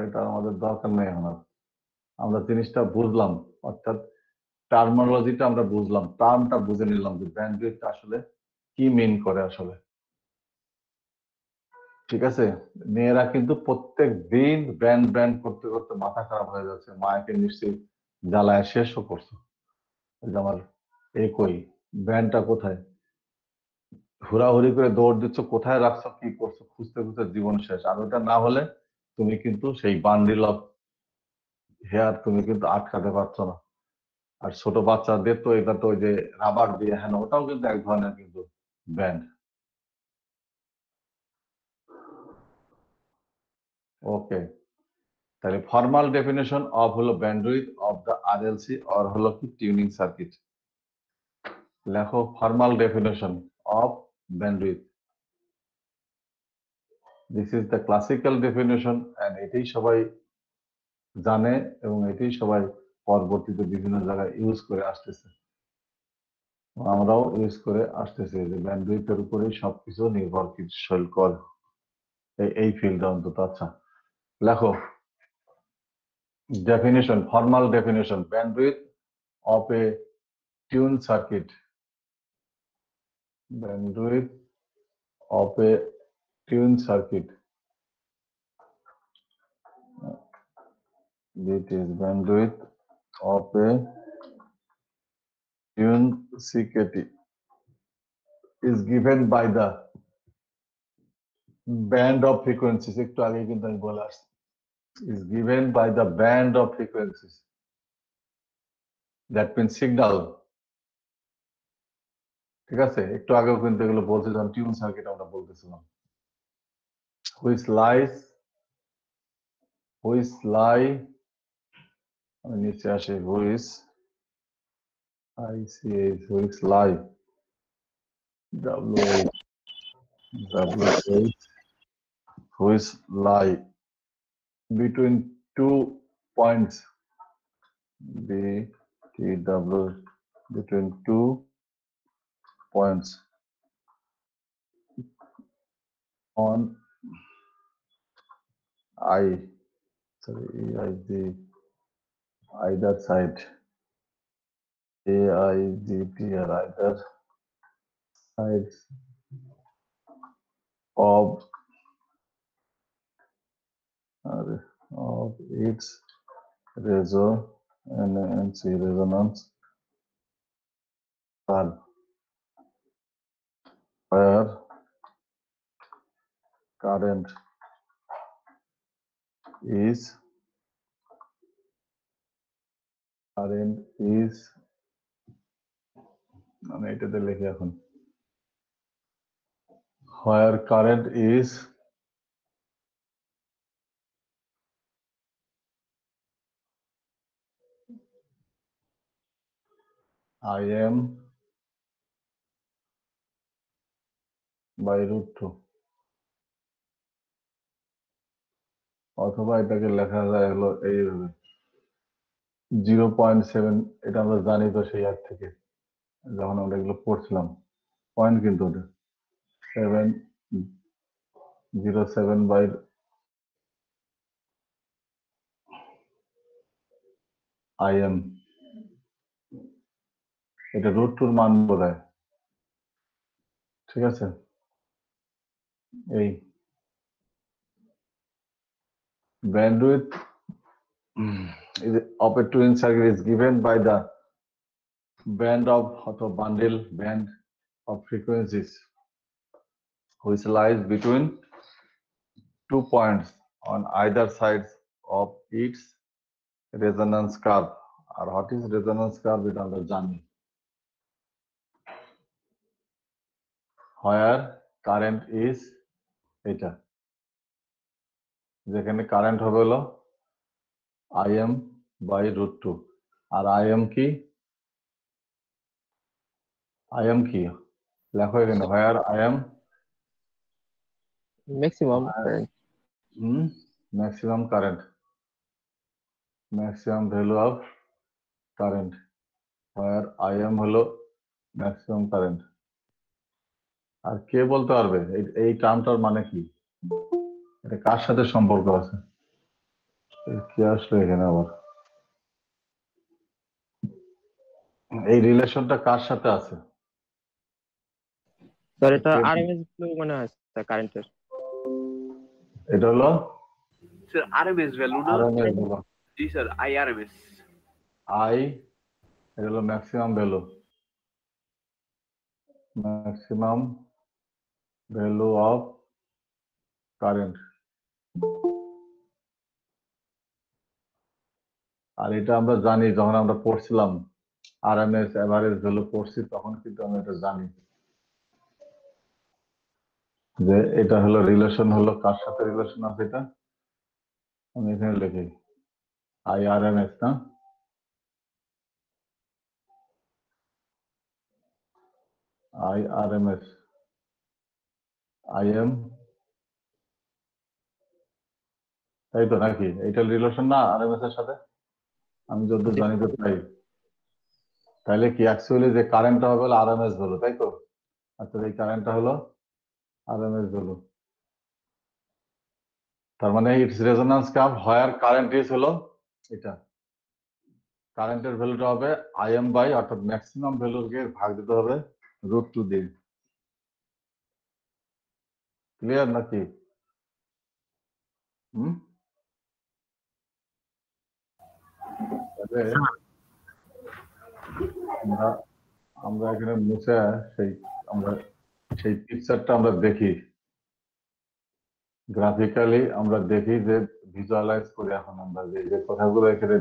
এটা আমাদের দরকার নেই এখন আর। আমরা জিনিসটা বুঝলাম, অর্থাৎ টার্মিনোলজিটা আমরা বুঝলাম, টার্মটা বুঝে নিলাম যে ব্যান্ডউইথ আসলে কি মিন করে আসলে, ঠিক আছে? মেয়েরা কিন্তু প্রত্যেক দিন ব্যান্ড ব্যান্ড করতে করতে মাথা খারাপ হয়ে যাচ্ছে, মাকে নিশ্চয়ই জ্বালায় শেষও করছে। ওই যে আমার কই ব্যান্ডটা কোথায়, হুড়াহুড়ি করে দৌড় দিচ্ছ, কোথায় রাখছো, কি করছো, খুঁজতে খুঁজতে জীবন শেষ। আর ওটা না হলে তুমি কিন্তু সেই বান্ডিল অফ হেয়ার তুমি কিন্তু আটকাতে পারছো না। আর ছোট বাচ্চাদের তো এটা তো ওই যে রাবার দিয়ে, হ্যাঁ ওটাও কিন্তু এক ধরনের কিন্তু ব্যান্ড। ওকে, তাহলে ফর্মাল ডেফিনেশন অফ হলো bandwidth of the RLC or হলো কি টিউনিং সার্কিট। লেখো formal definition of bandwidth. This is the classical definition and এটাই সবাই জানে এবং এটাই সবাই পরবর্তীতে বিভিন্ন জায়গায় ইউজ করে আসতেছে, আমরাও ইউজ করে আসতেছি, যে ব্যান্ডউইথের উপরেই সবকিছু নির্ভরশীল করে এই ফিল্ডে অন্তত। আচ্ছা লেখো definition, formal definition, bandwidth of a tuned circuit, bandwidth of a tuned circuit, it is bandwidth of a tuned circuit is given by the band of frequencies, একটু আগে কিন্তু আমি বলে আসছি, is given by the band of frequencies, that means signal, ঠিক আছে? একটু আগেও কিন্তু এগুলো বলতে যখন টিউন সার্কিট আমরা বলতেছিলাম, which lie আমি নিচে আসি, which lie which lie between 2 points between 2 points on either side, AIGT or either sides of its resonance curve, where current is আমি এটাতে লিখি এখন, where current is Im by √2, অথবা এটাকে লেখা যায় হলো এইভাবে 0.7, এটা আমরা জানি তো সেই এক থেকে যখন আমরা এগুলো পড়ছিলাম, পয়েন্ট কিন্তু ওটা 707 বাই Im, এটা √2 মান বোঝায়, ঠিক আছে? এই bandwidth of a twin circuit is given by the band of bundle band of frequencies which lies between 2 points on either sides of its resonance curve. R what is resonance curve এটা আমরা জানি, where current is এটা, যেখানে current হবে হলো Im by √2, R Im কি লেখো এখানে, where Im maximum current. maximum current, maximum value of current, where Im হলো maximum current। আর কে বলতে পারবে এই টার্মটার মানে কি, এটা কার সাথে সম্পর্ক আছে? কি আসলো এখানে আবার, এই রিলেশনটা কার সাথে আছে? স্যার এটা RMS ভ্যালু মনে হয় স্যার কারেন্টের। এটা হলো স্যার আরএমএস ভ্যালু না? RMS হলো জি স্যার আইআরএমএস। এটা হলো ম্যাক্সিমাম ভ্যালু অফ কারেন্ট। আর এটা আমরা জানি, যখন আমরা পড়ছিলাম আরএমএস এভারেজ ভ্যালু পড়ছি, তখন কিন্তু আমরা এটা জানি যে এটা হলো রিলেশন, হলো কার সাথে রিলেশন আছে, এটা আমি এখানে লিখি IRMS না, IRMS IM, তাই তো নাকি? এইটা রিলেশন না আরএমএস এর সাথে, আমি যত জানি তো তাই। তাহলে কি অ্যাকচুয়ালি যে কারেন্টটা হবে হলো আরএমএস ভ্যালু, তাই তো? আচ্ছা, এই কারেন্টটা হলো আরএমএস ভ্যালু, তার মানে it's resonance curve where current is হলো এটা, কারেন্টের ভ্যালুটা হবে Im বাই, অর্থাৎ ম্যাক্সিমাম ভ্যালুকে ভাগ দিতে হবে √2 দিয়ে। ক্লিয়ার নাকি? তাহলে আমরা এখানে মুছে সেই পিকচারটা আমরা দেখি, গ্রাফিক্যালি আমরা দেখি, যে ভিজুয়ালাইজ করি এখন আমরা যে কথাগুলো এখানে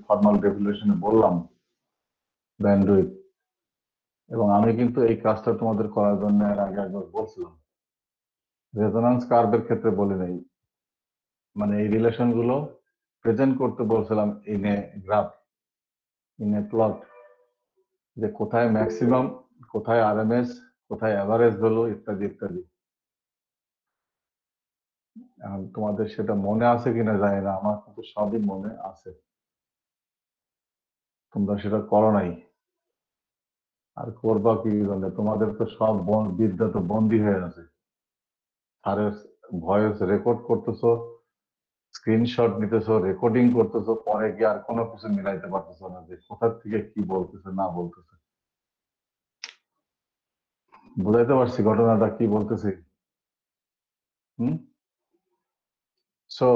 ফর্মাল ডেফিনেশনে বললাম ব্যান্ডউইথ। এবং আমি কিন্তু এই কাজটা তোমাদের করার জন্য এর আগে একবার বলছিলাম, রেজোন্যান্স কার্ভের ক্ষেত্রে বলি নাই, মানে এই রিলেশন গুলো প্রেজেন্ট করতে বলছিলাম in a graph, in a plot, যে কোথায় ম্যাক্সিমাম, কোথায় আরএমএস, কোথায় এভারেজ ভ্যালু, ইত্যাদি ইত্যাদি। এখন তোমাদের সেটা মনে আছে কিনা জানি না, আমার কিন্তু সবই মনে আছে, তোমরা সেটা করো নাই, আর করবা কি জানে, তোমাদের তো সব বিদ্যা তো বন্দী হয়ে আছে, স্যারের ভয়েস রেকর্ড করতেছো, স্ক্রিনশট নিতেছো, রেকর্ডিং করতেছো, পরে গিয়ে আর কোনো কিছু মিলাইতে পারতেছো না যে কোথা থেকে কি বলতেছে না বলতেছে। বুঝাইতে পারছি ঘটনাটা কি বলতেছি? So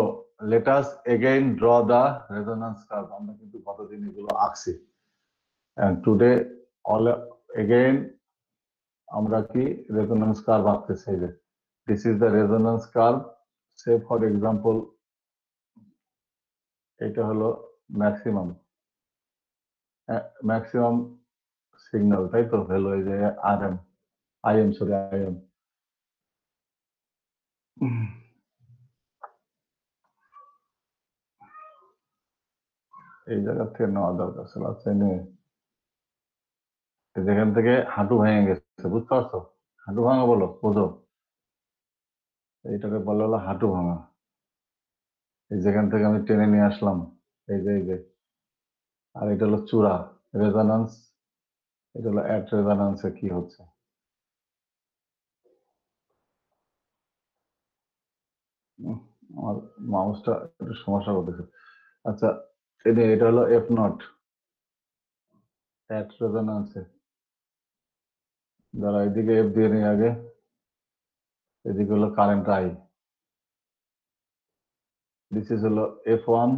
let us again draw the resonance curve. আমরা কিন্তু গতদিন এগুলো আঁকছি, এন্ড টুডে অল এগেইন আমরা কি রেজোন্যান্স কার্ভ আঁকতে চাই। যে this is the resonance curve, say for example এটা হলো ম্যাক্সিমাম সিগন্যাল, তাই তো? ভ্যালু এই যে IM, এই জায়গা থেকে নেওয়া দরকার ছিল। আচ্ছা, যেখান থেকে হাঁটু ভেঙে গেছে, বুঝতে পারছো? হাঁটু ভাঙা বলো, বোঝো? এইটাকে বলা হলো হাঁটু ভাঙা। এই যেখান থেকে আমি টেনে নিয়ে আসলাম, এই যে আর এটা হলো চূড়া, রেজোন্যান্স, এটা হলো অ্যাট রেজোন্যান্সে কি হচ্ছে। আমার মাউসটা একটু সমস্যা করতেছে। আচ্ছা, এটা হলো F0 অ্যাট রেজোন্যান্সে, যারা এদিকে F দিয়ে নিয়ে আগে, এদিকে হলো কারেন্ট I, দিস ইজ হলো F1,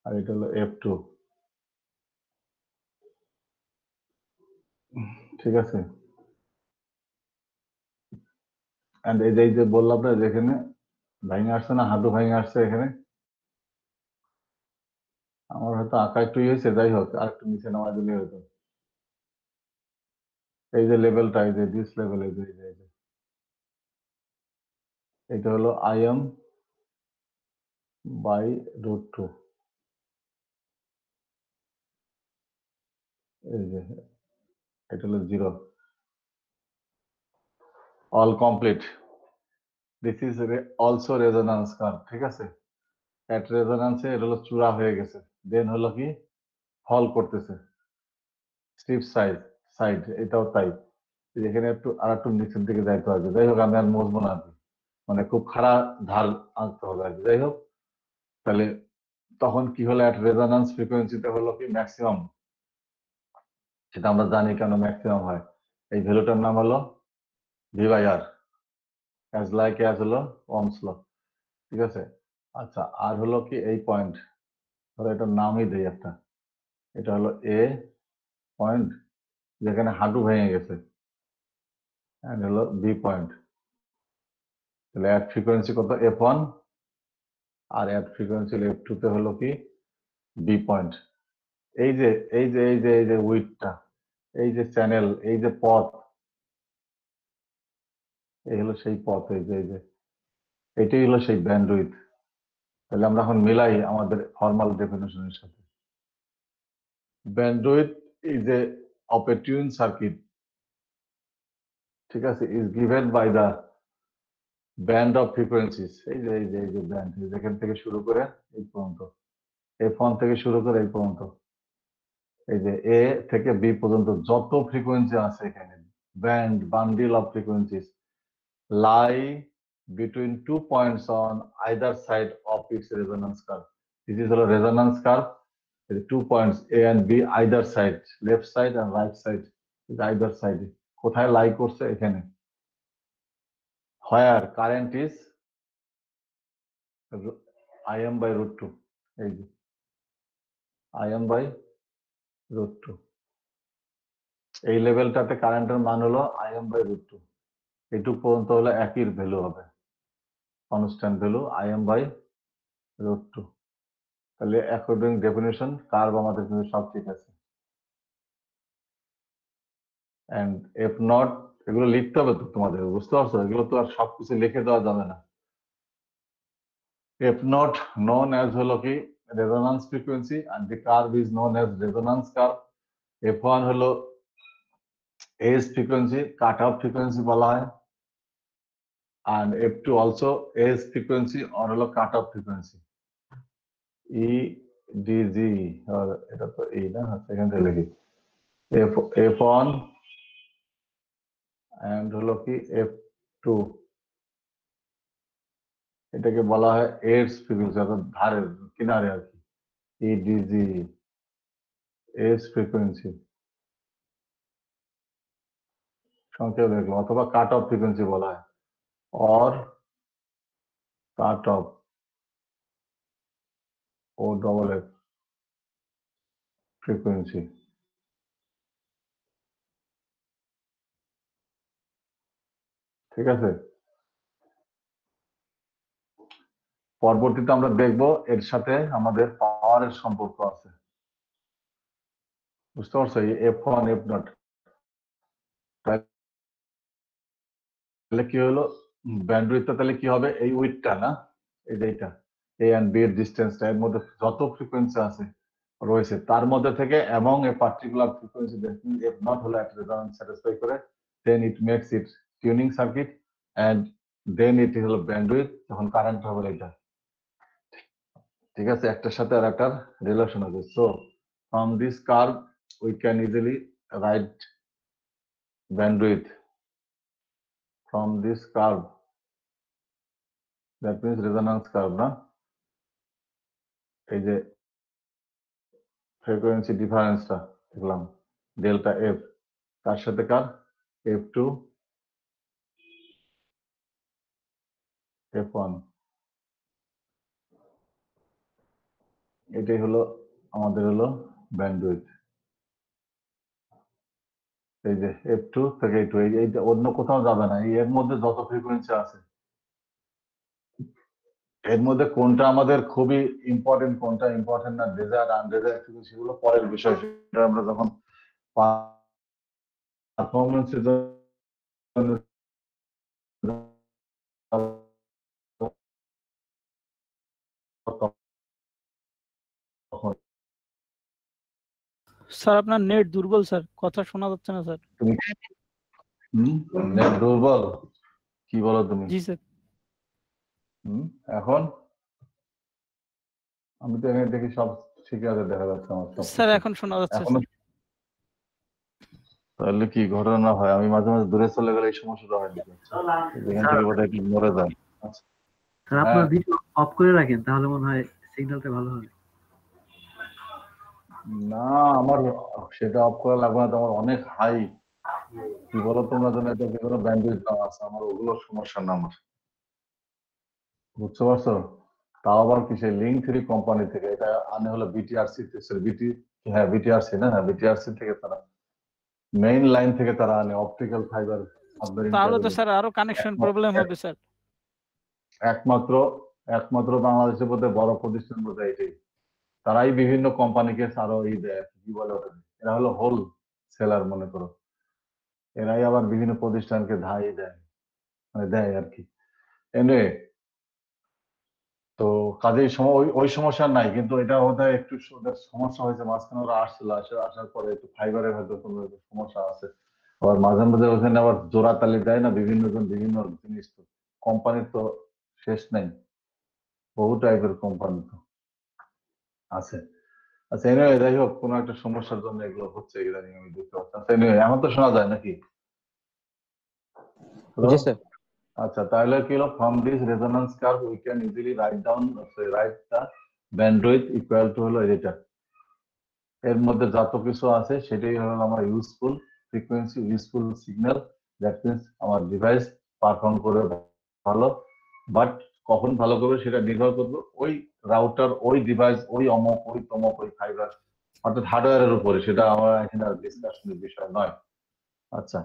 আর এটা হলো F2, ঠিক আছে? এন্ড এই যে বললাম না যেখানে ভাঙে আসছে না, হাঁটু ভাঙে আসছে এখানে, আমার হয়তো আঁকা একটু হয়েছে, যাই হোক আর একটু নিচে নামা দিলে হতো। এই যে লেভেলটা, এই যে দিস লেভেল, এই যে এটা হলো IM বাই √2। এই যে এটা হলো 0, all complete. This is also resonance curve, ঠিক আছে। এট রেজোন্যান্সে এটা হলো চূড়া হয়ে গেছে, দেন হলো কি ফল করতেছে স্টিপ সাইড, এটাও তাই। এখানে একটু আর একটু নিচের দিকে যাইতে হবে। যাই হোক আমি আর মুছবো না আর কি। মানে খুব খারাপ ঢাল আনতে হবে আর কি। যাই হোক তাহলে তখন কি হলো, এট রেজোন্যান্স ফ্রিকোয়েন্সিতে হলো কি ম্যাক্সিমাম, সেটা আমরা জানি কেন ম্যাক্সিমাম হয়। এই ভ্যালুটার নাম হলো V/R, অ্যাজ লাইক অ্যাজ হলো ওহমস ল, ঠিক আছে। আচ্ছা আর হলো কি এই পয়েন্ট, ধরো এটার নামই দেই একটা, এটা হলো A পয়েন্ট যেখানে হাঁটু ভেঙে গেছে, এন্ড হলো B পয়েন্ট। তাহলে অ্যাট ফ্রিকোয়েন্সি কত F1, R at frequency F2 তে হলো কি B পয়েন্ট। এই যে এই যে উইডটা, এই যে চ্যানেল, এই যে পথ, এই হলো সেই পথ, এই যে এটাই হলো সেই ব্যান্ডউইথ। তাহলে আমরা এখন মিলাই আমাদের ফর্মাল ডেফিনেশনের সাথে। Bandwidth is a of a tune circuit, ঠিক আছে, is given by the band of frequencies. এই যে ব্যান্ড, যেখান থেকে শুরু করে এই পর্যন্ত, F1 থেকে শুরু করে এই পর্যন্ত, এই যে A থেকে B পর্যন্ত যত ফ্রিকোয়েন্সি আছে এখানে, band bundle of frequencies lie between 2 points on either side of its resonance curve. This is the resonance curve. The 2 points A and B either side, left side and right side is either side. কোথায় লাই করছে এখানে, where current is IM by √2, এই যে IM by √2, এই লেভেলটাতে কারেন্টের মান হলো IM by √2। এইটুকু পর্যন্ত হলো একই ভ্যালু হবে, কনস্ট্যান্ট ভ্যালু IM by √2। তাহলে অ্যাকর্ডিং ডেফিনেশন কার্ভ আমাদের কিন্তু সব ঠিক আছে। এন্ড এফ নট, এগুলো লিখতে হবে তো তোমাদের, বুঝতে পারছো? এগুলো তো আর সবকিছু লিখে দেওয়া যাবে না। এফ নট নন অ্যাজ হলো কি resonance frequency, and the curve is known as resonance curve. F1 হলো edge frequency, cut off frequency বলা হয়, and F2 also edge frequency আর হলো কাট অফ ফ্রিকোয়েন্সি। EDG, আর এটা তো এই না, সেখান থেকে লিখি F1 and হলো কি F2, এটাকে বলা হয় এজ ফ্রিকোয়েন্সি, অর্থাৎ ধারের কিনারে আর কি। EDG এজ ফ্রিকোয়েন্সি সংক্ষেপে দেখলাম, অথবা কাট অফ ফ্রিকোয়েন্সি বলা হয়, অর কাট অফ, ও ডবল এফ ফ্রিকোয়েন্সি, ঠিক আছে। পরবর্তীতে আমরা দেখব এর সাথে আমাদের পাওয়ারের সম্পর্ক আছে, বুঝতে পারছো? এই F1 F0 তাহলে কি হলো, ব্যান্ডউইথটা তাহলে কি হবে, এই উইডটা না, এই যে এইটা A and B এর ডিসটেন্সটা, এর মধ্যে যত ফ্রিকোয়েন্সি আছে রয়েছে তার মধ্যে থেকে এবং এ পার্টিকুলার ফ্রিকোয়েন্সি F0 হলো একটা রেজোন্যান্স স্যাটিসফাই করে, then it makes it tuning circuit, and then it হলো ব্যান্ডউইথ, যখন কারেন্ট হবে এটা, ঠিক আছে। একটার সাথে আর একটার রিলেশন আছে। So from this curve we can easily right bandwidth from this curve, that means resonance curve না, এই যে ফ্রিকোয়েন্সি ডিফারেন্সটা দেখলাম ডেল্টা এফ, তার সাথে কার F2 F1, এটাই হলো আমাদের হলো ব্যান্ডউইথ। এই যে F2 থেকে A2 এইটা অন্য কোথাও যাবে না। এর মধ্যে যত ফ্রিকোয়েন্সি আছে এর মধ্যে কোনটা আমাদের খুবই ইম্পর্টেন্ট, কোনটা ইম্পর্টেন্ট না, ডেজায়ার আনডেজায়ার সেগুলো পরের বিষয়। সেটা আমরা যখন পারফরমেন্সের জন্য তখন স্যার আপনার নেট দুর্বল স্যার, কথা শোনা যাচ্ছে না স্যার। তুমি নেট দুর্বল কি বলো তুমি? জি স্যার। এখন আমি তো এখানে দেখি সব ঠিক আছে, দেখা যাচ্ছে আমার সব। স্যার এখন শোনা যাচ্ছে এখনো স্যার। তাহলে কি ঘটনা হয়, আমি মাঝে মাঝে দূরে চলে গেলে এই সমস্যাটা হয় নাকি? এখান থেকে বোধহয় একটু মরে যায়। আচ্ছা স্যার আপনার ভিডিও অফ করে রাখেন, তাহলে মনে হয় সিগন্যালটা ভালো হবে। না আমার সেটা অফ করা লাগবে না, তোমার অনেক হাই কি বলো তোমরা, যেন এটা কি কোনো ব্যান্ডউইথ না আছে, আমার ওগুলো সমস্যা না আমার, বুঝতে পারছো? তাও আবার কি সেই লিঙ্ক 3 কোম্পানি থেকে, এটা আনে হলো বিটিআরসি হ্যাঁ বিটিআরসি না, হ্যাঁ বিটিআরসি থেকে, তারা মেইন লাইন থেকে তারা আনে অপটিক্যাল ফাইবার। তাহলে তো স্যার আরো কানেকশন প্রবলেম হবে স্যার। একমাত্র বাংলাদেশের মধ্যে বড় প্রতিষ্ঠান বলতে এটাই, তারাই বিভিন্ন কোম্পানিকে আরো এই দেয়, কি বলে ওটা, এরা হলো হোল সেলার মনে করো, এরাই আবার বিভিন্ন প্রতিষ্ঠানকে ধাই দেয়, মানে দেয় আর কি। এনে তো কাজেই ওই সমস্যা নাই, কিন্তু এটা বোধহয় একটু ওদের সমস্যা হয়েছে মাঝখানে, ওরা আসছিল, আসার পরে একটু ফাইবারের হয়তো কোনো সমস্যা আছে। আবার মাঝে মাঝে ওখানে আবার জোড়াতালি দেয় না বিভিন্ন জন বিভিন্ন জিনিস, তো কোম্পানির তো শেষ নাই, বহু টাইপের কোম্পানি তো আছে। আচ্ছা এনিওয়ে যাই হোক, কোনো একটা সমস্যার জন্য এগুলো হচ্ছে ইদানিং আমি দেখতে পাচ্ছি। আচ্ছা এনিওয়ে এখন তো শোনা যায় নাকি? জি স্যার। আচ্ছা তাহলে কি হলো, from this resonance curve we can easily write the bandwidth equal to হলো এটা, এর মধ্যে যত কিছু আছে সেটাই হলো আমার useful frequency, useful signal, that means আমার ডিভাইস পারফর্ম করে ভালো, বাট কখন ভালো করবে সেটা নির্ভর করবে ওই রাউটার, ওই ডিভাইস, ওই অমক, ওই তমক, ওই ফাইবার, অর্থাৎ হার্ডওয়্যারের উপরে, সেটা আমার এখানে ডিসকাশনের বিষয় নয়। আচ্ছা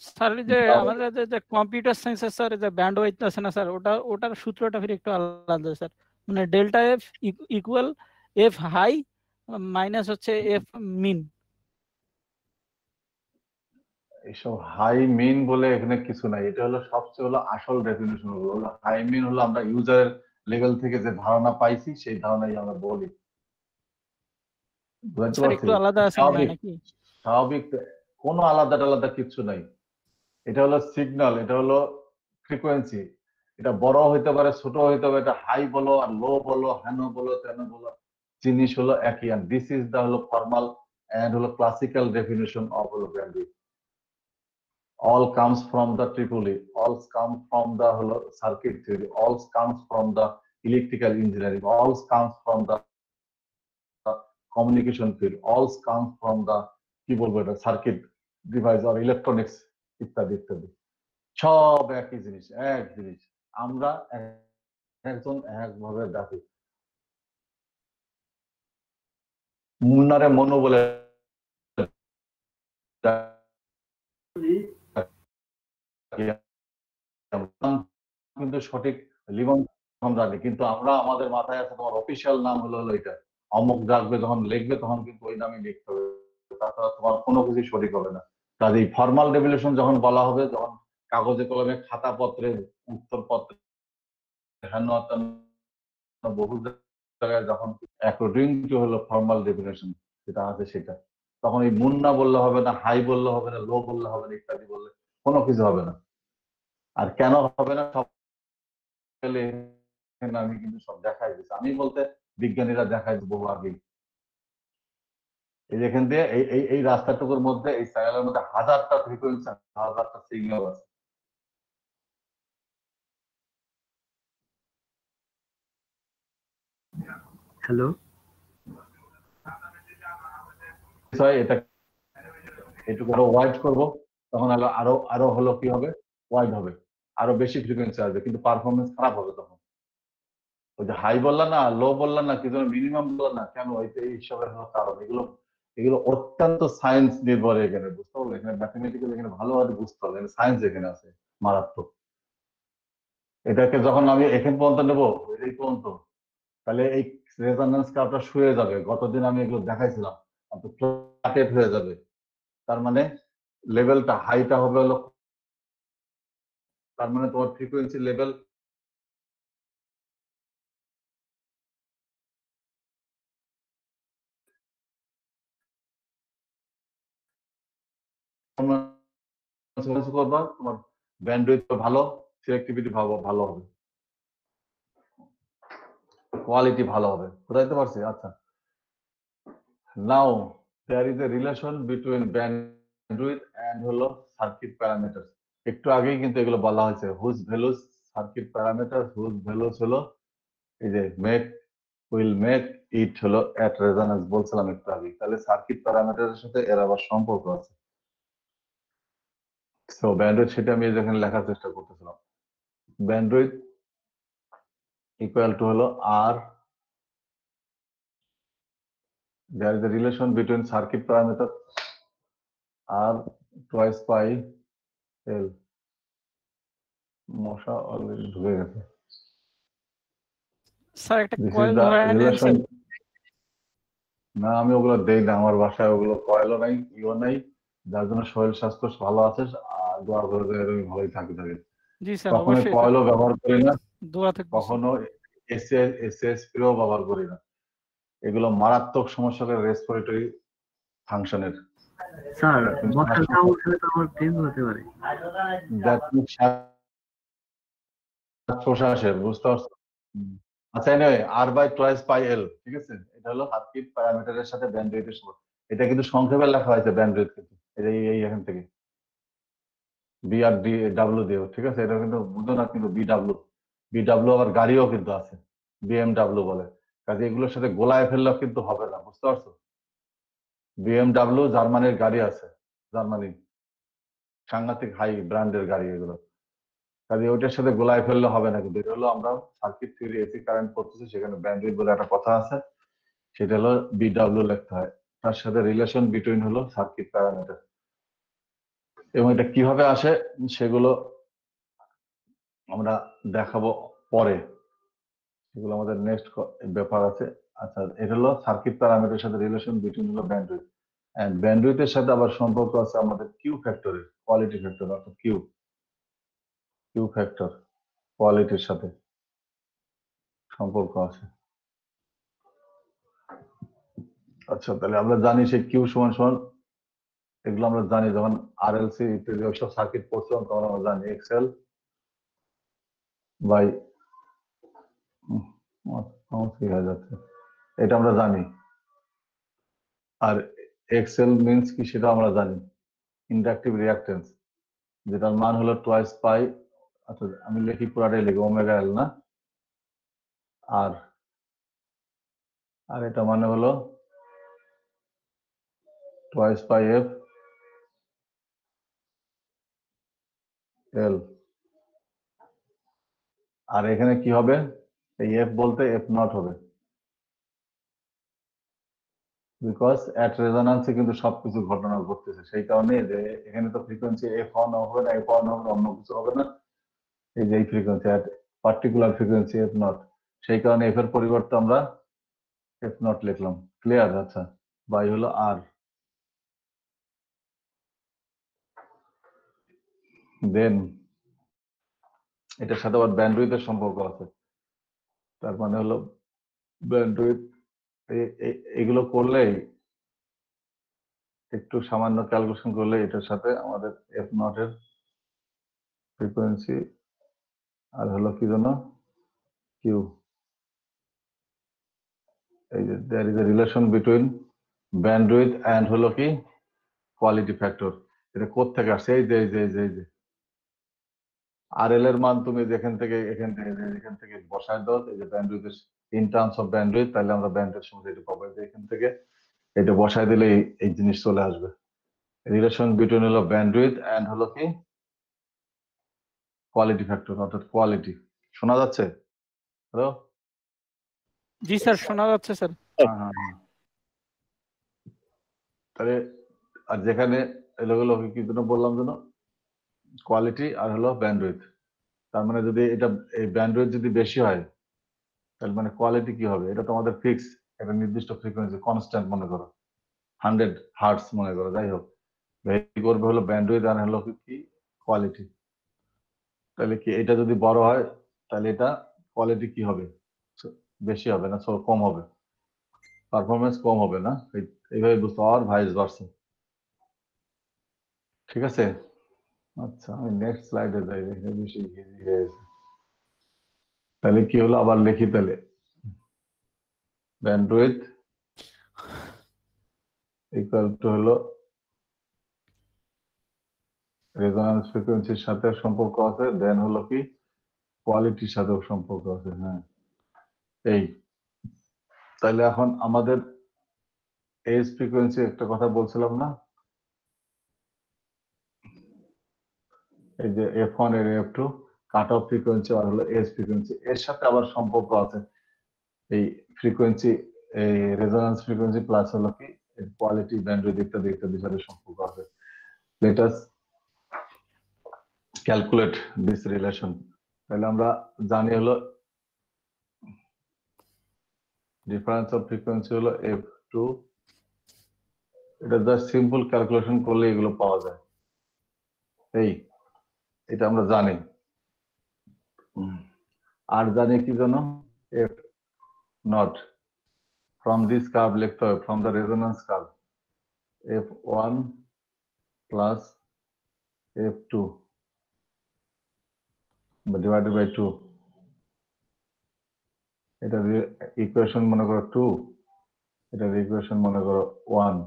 স্যার যে আমাদের যে কম্পিউটার সায়েন্সের স্যার যে ব্যান্ডউইথ আছে না স্যার, ওটার সূত্রটা ফির একটু আলাদা স্যার, মানে delta F equal F high minus হচ্ছে এফ মিন। এইসব হাই মিন বলে এখানে কিছু নাই, এটা হলো সবচেয়ে হলো আসল ডেফিনেশন হলো হাই মিন হলো আমরা ইউজারের লেভেল থেকে যে ধারণা পাইছি সেই ধারণাই আমরা বলি, বুঝতে স্যার পারছি? একটু আলাদা আছে মনে হয় নাকি? স্বাভাবিক কোনো আলাদা টালাদা কিচ্ছু নাই, এটা হলো সিগন্যাল, এটা হলো ফ্রিকোয়েন্সি, এটা বড় হইতে পারে ছোট হইতে পারে, এটা হাই বলো আর লো বলো, হেন বলো তেন বলো, জিনিস হলো একই। আর দিস ইজ দা হলো ফর্মাল এন্ড হলো ক্লাসিক্যাল ডেফিনেশন অফ হলো bandwidth. All comes from the Tripoli, all comes from the হলো circuit theory, all comes from the electrical engineering, all comes from the communication field, all comes from the কি বলবো এটা circuit device আর electronics ইত্যাদি ইত্যাদি, সব একই জিনিস, এক জিনিস। আমরা একজন একভাবে ডাকি, মুন্নারে মনু বলে কিন্তু সঠিক লিবন জানি, কিন্তু আমরা আমাদের মাথায় আছে তোমার অফিসিয়াল নাম হলো এটা, অমুক ডাকবে যখন লিখবে তখন কিন্তু ওই নামই লিখতে হবে, তাছাড়া তোমার কোনো কিছু সঠিক হবে না। কাজেই ফর্মাল ডেফিনেশন যখন বলা হবে, যখন কাগজে কলমে খাতা পত্রে উত্তর পত্রে বহু জায়গায় যখন অ্যাকর্ডিং টু হলো ফর্মাল ডেফিনেশন যেটা আছে সেটা, তখন এই মুন্না বললে হবে না, হাই বললে হবে না, লো বললে হবে না, ইত্যাদি বললে কোনো কিছু হবে না। আর কেন হবে না সব আমি কিন্তু সব দেখাই দিচ্ছি, আমি বলতে বিজ্ঞানীরা দেখাই বহু আগেই। এই যেখান দিয়ে এই রাস্তাটুকুর মধ্যে, এই সাইকেলের মধ্যে হাজারটা ফ্রিকোয়েন্সি, হাজারটা সিগন্যাল আছে। হ্যালো, এটা এটুকু আরো ওয়াইড করবো, তখন হলো আরো আরো হলো কি হবে, ওয়াইড হবে, আরো বেশি ফ্রিকোয়েন্সি আসবে, কিন্তু পারফরমেন্স খারাপ হবে তখন। ওই যে হাই বললাম না, লো বললাম না, কিন্তু মিনিমাম বললাম না, কেন এইসবের কারণ, এগুলো অত্যন্ত সায়েন্স নির্ভর এখানে, বুঝতে পারলে? এখানে ম্যাথমেটিক্যাল এখানে ভালোভাবে বুঝতে হবে, সায়েন্স এখানে আছে মারাত্মক। এটাকে যখন আমি এখান পর্যন্ত নেবো, এই পর্যন্ত, তাহলে এই রেজোন্যান্স কার্ভটা শুয়ে যাবে। গতদিন আমি এগুলো দেখাইছিলাম, ফ্ল্যাটেড হয়ে যাবে। তার মানে লেভেলটা হাইটা হবে হলো, তার মানে তোমার ফ্রিকোয়েন্সি লেভেল করবা, তোমার ব্যান্ডউইথ ভালো, সিলেক্টিভিটি ভালো হবে, কোয়ালিটি ভালো হবে। বুঝাইতে পারছি? আচ্ছা, now there is a relation between bandwidth and হলো সার্কিট প্যারামিটার। একটু আগেই কিন্তু এগুলো বলা হয়েছে, whose values circuit parameter, whose values হলো এই যে উইল মেক ইট হলো এট রেজোন্যান্স, বলছিলাম একটু আগে। তাহলে সার্কিট প্যারামিটারের সাথে এর আবার সম্পর্ক আছে। সো ব্যান্ডউইথ, সেটা আমি যেখানে লেখার চেষ্টা করতেছিলাম, ব্যান্ডউইথ ইকুয়াল টু হলো আর, there is a relation between circuit parameter r twice pi l। মশা অলরেডি ঢুকে গেছে। স্যার একটা This is কয়েল the ধরে আনেন relation। স্যার। না, আমি ওগুলো দেই না, আমার বাসায় ওগুলো কয়েলও নাই, ইও নাই, যার জন্য শরীর স্বাস্থ্য ভালো আছে। আর দোয়া করে যে এরকম ভালোই থাকে। জি স্যার, কখনো অবশ্যই স্যার, কয়েলও ব্যবহার করি না, দোয়া থাকবে স্যার। কখনো এসএসপিও ব্যবহার করি না। এগুলো মারাত্মক সমস্যা করে রেসপিরেটরি ফাংশনের। স্যার মশার কামড় খেলে তো আমার ডেঙ্গু হতে পারে। শ্বাসের, বুঝতে পারছো? আচ্ছা, anyway R by twice pi L, ঠিক আছে? এটা হলো সার্কিট প্যারামিটারের সাথে ব্যান্ডউইথের সম্পর্ক। এটা কিন্তু সংক্ষেপে লেখা হয়েছে ব্যান্ডউইথ, কিন্তু এই এখান থেকে বি আর ডি ডাব্লিউ দিও, ঠিক আছে? এটা কিন্তু বুঝো না, কিন্তু বিডাব্লিউ আবার গাড়িও কিন্তু আছে, বিএমডাব্লিউ বলে। কাজে এগুলোর সাথে গোলায় ফেললেও কিন্তু হবে না, বুঝতে পারছো? বিএমডাব্লিউ জার্মানির গাড়ি আছে, জার্মানি সাংঘাতিক হাই ব্র্যান্ডের গাড়ি এগুলো। কাজে ওইটার সাথে গোলায় ফেললে হবে না। কিন্তু এটা হলো আমরা সার্কিট থিওরি এসি কারেন্ট পড়তেছি, সেখানে ব্যান্ডউইথ বলে একটা কথা আছে, সেটা হলো বিডাব্লিউ লিখতে হয়। তার সাথে রিলেশন বিটুইন হলো সার্কিট প্যারামিটার। এবং এটা কিভাবে আসে সেগুলো আমরা দেখাবো পরে, সেগুলো আমাদের নেক্সট ব্যাপার আছে। আচ্ছা, এটা হলো সার্কিট প্যারামিটারের সাথে রিলেশন বিটুইন হলো ব্যান্ডউইথ, এন্ড ব্যান্ডউইথের সাথে আবার সম্পর্ক আছে আমাদের কিউ ফ্যাক্টরের, কোয়ালিটি ফ্যাক্টর, অর্থাৎ কিউ ফ্যাক্টর কোয়ালিটির সাথে সম্পর্ক আছে। আচ্ছা, তাহলে আমরা জানি সেই কিউ সমান সমান, এগুলো আমরা জানি যখন আরএলসি ইত্যাদি ওইসব সার্কিট পড়ছিলাম তখন আমরা জানি এক্সএল বাই হয়ে যাচ্ছে, এটা আমরা জানি। আর এক্সএল মিনস কি সেটা আমরা জানি, ইন্ডাকটিভ রিঅ্যাকটেন্স, যেটার মান হলো টুয়াইস পাই। আচ্ছা, আমি লিখি পুরাটাই লিখি, ওমেগা এল না, আর এটা মানে হলো টুয়াইস পাই এফ এল। আর এখানে কি হবে, এই এফ বলতে এফ নট হবে, বিকজ অ্যাট রেজোন্যান্সে কিন্তু সবকিছু ঘটনা ঘটতেছে। সেই কারণে যে এখানে তো ফ্রিকোয়েন্সি এফ অন হবে না, এফ অন হবে না, অন্য কিছু হবে না, এই যে এই frequency at particular frequency F not, সেই কারণে এফ এর পরিবর্তে আমরা এফ নট লিখলাম। ক্লিয়ার? আচ্ছা, বাই হলো আর, দেন এটার সাথে আবার ব্যান্ডউইথের সম্পর্ক আছে। তার মানে হলো ব্যান্ডউইথ, এগুলো করলেই, একটু সামান্য ক্যালকুলেশন করলে এটার সাথে আমাদের এফ নট এর ফ্রিকোয়েন্সি আর হলো কি জন্য কিউ, এই যে there is a relation between bandwidth and হলো কি কোয়ালিটি ফ্যাক্টর। এটা কোথা থেকে আসছে? এই যে আর এল এর মান তুমি এখান থেকে বসায় দাও, এই যে bandwidth in terms of bandwidth, তাহলে আমরা ব্যান্ডউইথ সময় এটা পাবো, যে এখান থেকে এটা বসায় দিলে এই জিনিস চলে আসবে। রিলেশন বিটুইন হলো ব্যান্ডউইথ এন্ড হলো কি কোয়ালিটি ফ্যাক্টর, অর্থাৎ কোয়ালিটি। শোনা যাচ্ছে? হ্যালো? জি স্যার, শোনা যাচ্ছে স্যার। হ্যাঁ। তাহলে আর যেখানে এগুলো কি জন্য বললাম যেন কোয়ালিটি আর হলো ব্যান্ডউইথ, তার মানে যদি এটা এই ব্যান্ডউইথ যদি বেশি হয় তাহলে মানে কোয়ালিটি কি হবে? এটা তো আমাদের ফিক্স, একটা নির্দিষ্ট ফ্রিকোয়েন্সি কনস্ট্যান্ট মনে করো 100 হার্টস মনে করো, যাই হোক ভেরি করবে হলো ব্যান্ডউইথ আর হলো কি কোয়ালিটি। তাহলে কি এটা যদি বড় হয় তাহলে এটা কোয়ালিটি কি হবে? বেশি হবে না কম হবে, পারফরমেন্স কম হবে না, এইভাবে বুঝতে আর ভাইস ভার্সা। ঠিক আছে, আচ্ছা আমি নেক্সট স্লাইডে যাই, দেখে বেশি ইজি হয়ে গেছে। তাহলে কি হলো আবার লিখি, তাহলে ব্যান্ডউইথ ইকুয়াল টু হলো রেজোন্যান্স ফ্রিকোয়েন্সির সাথে সম্পর্ক আছে, দেন হলো কি কোয়ালিটির সাথেও সম্পর্ক আছে। হ্যাঁ এই, তাহলে এখন আমাদের এজ ফ্রিকোয়েন্সি একটা কথা বলছিলাম না, এই যে F1 এর F2 কাট অফ ফ্রিকোয়েন্সি আর হলো এজ ফ্রিকোয়েন্সি, এর সাথে আবার সম্পর্ক আছে এই ফ্রিকোয়েন্সি, এই রেজোন্যান্স ফ্রিকোয়েন্সি প্লাস হলো কি কোয়ালিটি ব্যান্ডউইথ ইত্যাদি ইত্যাদির সাথে সম্পর্ক আছে। Let us calculate this relation. তাহলে আমরা জানি হলো ডিফারেন্স অফ ফ্রিকোয়েন্সি হলো F2, এটা জাস্ট সিম্পল ক্যালকুলেশন করলে এগুলো পাওয়া যায়। এই এটা আমরা জানি, আর জানি কি জন্য F naught from this curve লিখতে হবে, from the resonance curve F1 plus F2 divided by 2, এটা ইকুয়েশন মনে করো 2, এটার ইকুয়েশন মনে করো 1।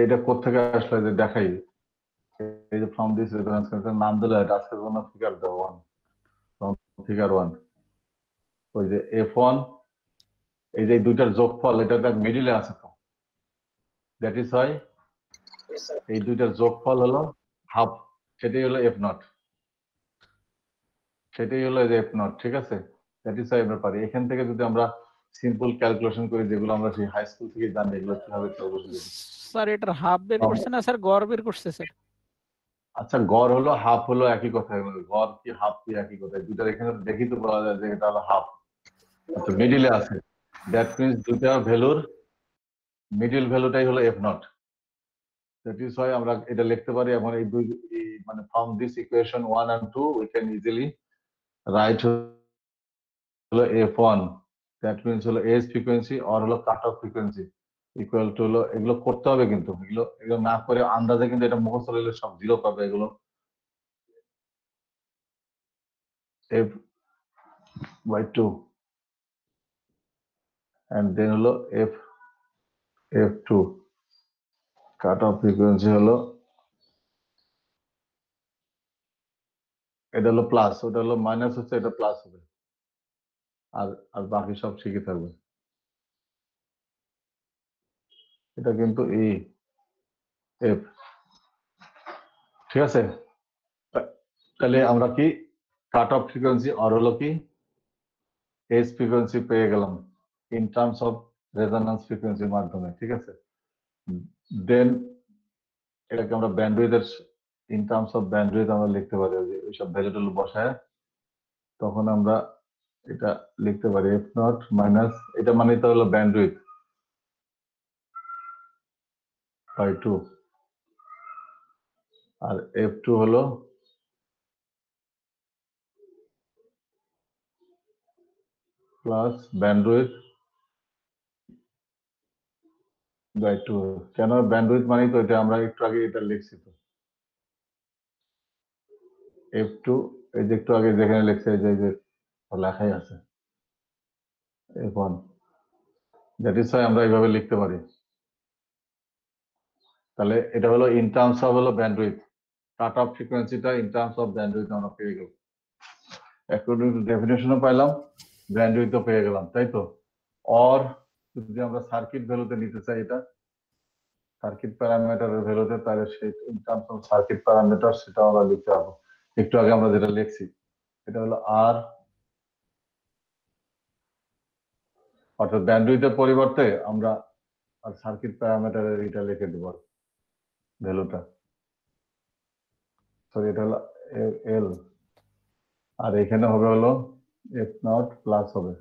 এটা কোত্থেকে আসলে যে দেখাই, এই যে ফ্রম দিস রেজোন্যান্স কার্ভ নাম দিলে এটা আজকের জন্য ফিগার দাও 1, ফ্রম ফিগার 1। ওই যে F1 এই যে দুইটার যোগফল, এটা তার মিডিলে আছে তো, দ্যাট ইজ হয় এই দুইটার যোগফল হলো হাফ, সেটাই হলো F নট, সেটাই হলো এই যে F নট। ঠিক আছে, দ্যাট ইজ হয় আমরা পারি। এখান থেকে যদি আমরা সিম্পল ক্যালকুলেশন করি, যেগুলো আমরা সেই হাই স্কুল থেকে জানি, এগুলো কিভাবে ক্যালকুলেশন করি। স্যার এটার হাফ বের করছে না স্যার, গড় বের করছে স্যার? আচ্ছা গড় হলো হাফ হলো একই কথা, গড় কি হাফ কি একই কথা, দুইটার এখানে দেখি তো বলা যায় যে এটা হলো হাফ, আচ্ছা মিডিলে আছে, দ্যাট মিনস দুইটা ভ্যালুর মিডিল ভ্যালুটাই হলো F not. That is why আমরা এটা লিখতে পারি এখন এই দুই মানে from this equation 1 and 2 we can easily right হলো F1, দ্যাট মিনস হলো এজ ফ্রিকোয়েন্সি আর হলো cut off frequency equal to হলো, এগুলো করতে হবে কিন্তু, এগুলো না করে আন্দাজে কিন্তু এটা মুখস্থ হলে সব জিরো পাবে এগুলো। F by 2 and then হলো F2 কাট অফ ফ্রিকোয়েন্সি হলো, এটা হলো প্লাস, ওটা হলো মাইনাস হচ্ছে, এটা প্লাস হবে, আর আর বাকি সব ঠিকই থাকবে। এটা কিন্তু F, ঠিক আছে। তাহলে আমরা কি কাট অফ ফ্রিকোয়েন্সি আর হলো কি এজ ফ্রিকোয়েন্সি পেয়ে গেলাম ইন টার্মস অফ রেজোন্যান্স ফ্রিকোয়েন্সির মাধ্যমে। ঠিক আছে, দেন এটাকে আমরা ব্যান্ডউইথের ইন টার্মস অফ ব্যান্ডউইথ আমরা লিখতে পারি, যে ওইসব ভ্যালু বসায় তখন আমরা এটা লিখতে পারি F নট মাইনাস, এটা মানে তো হলো ব্যান্ডউইথ বাই 2, আর F2 হলো প্লাস ব্যান্ডউইথ বাই 2। কেন ব্যান্ডউইথ মানে তো এটা আমরা একটু আগে এটা লিখছি তো, F2 এই যে একটু আগে যেখানে লিখছে এই যে লেখাই আছে F1, দ্যাট ইজ হোয়াই আমরা এইভাবে লিখতে পারি। তাহলে এটা হলো ইন টার্মস অফ হলো ব্যান্ডউইথ, কাট অফ ফ্রিকোয়েন্সিটা ইন টার্মস অফ ব্যান্ডউইথ আমরা পেয়ে গেলাম, অ্যাকর্ডিং টু ডেফিনেশনও পাইলাম, ব্যান্ডউইথও পেয়ে গেলাম, তাই তো। অর যদি আমরা সার্কিট ভ্যালুতে নিতে চাই, এটা সার্কিট প্যারামিটারের ভ্যালুতে, তাহলে সেই in terms of circuit parameter সেটা আমরা লিখতে পারবো। একটু আগে আমরা যেটা লিখছি এটা হলো আর, অর্থাৎ ব্যান্ডউইথের পরিবর্তে আমরা আর সার্কিট প্যারামিটারের এটা লিখে দেব ভ্যালুটা, সরি এটা হলো এল, আর এখানে হবে হলো এফ নট প্লাস হবে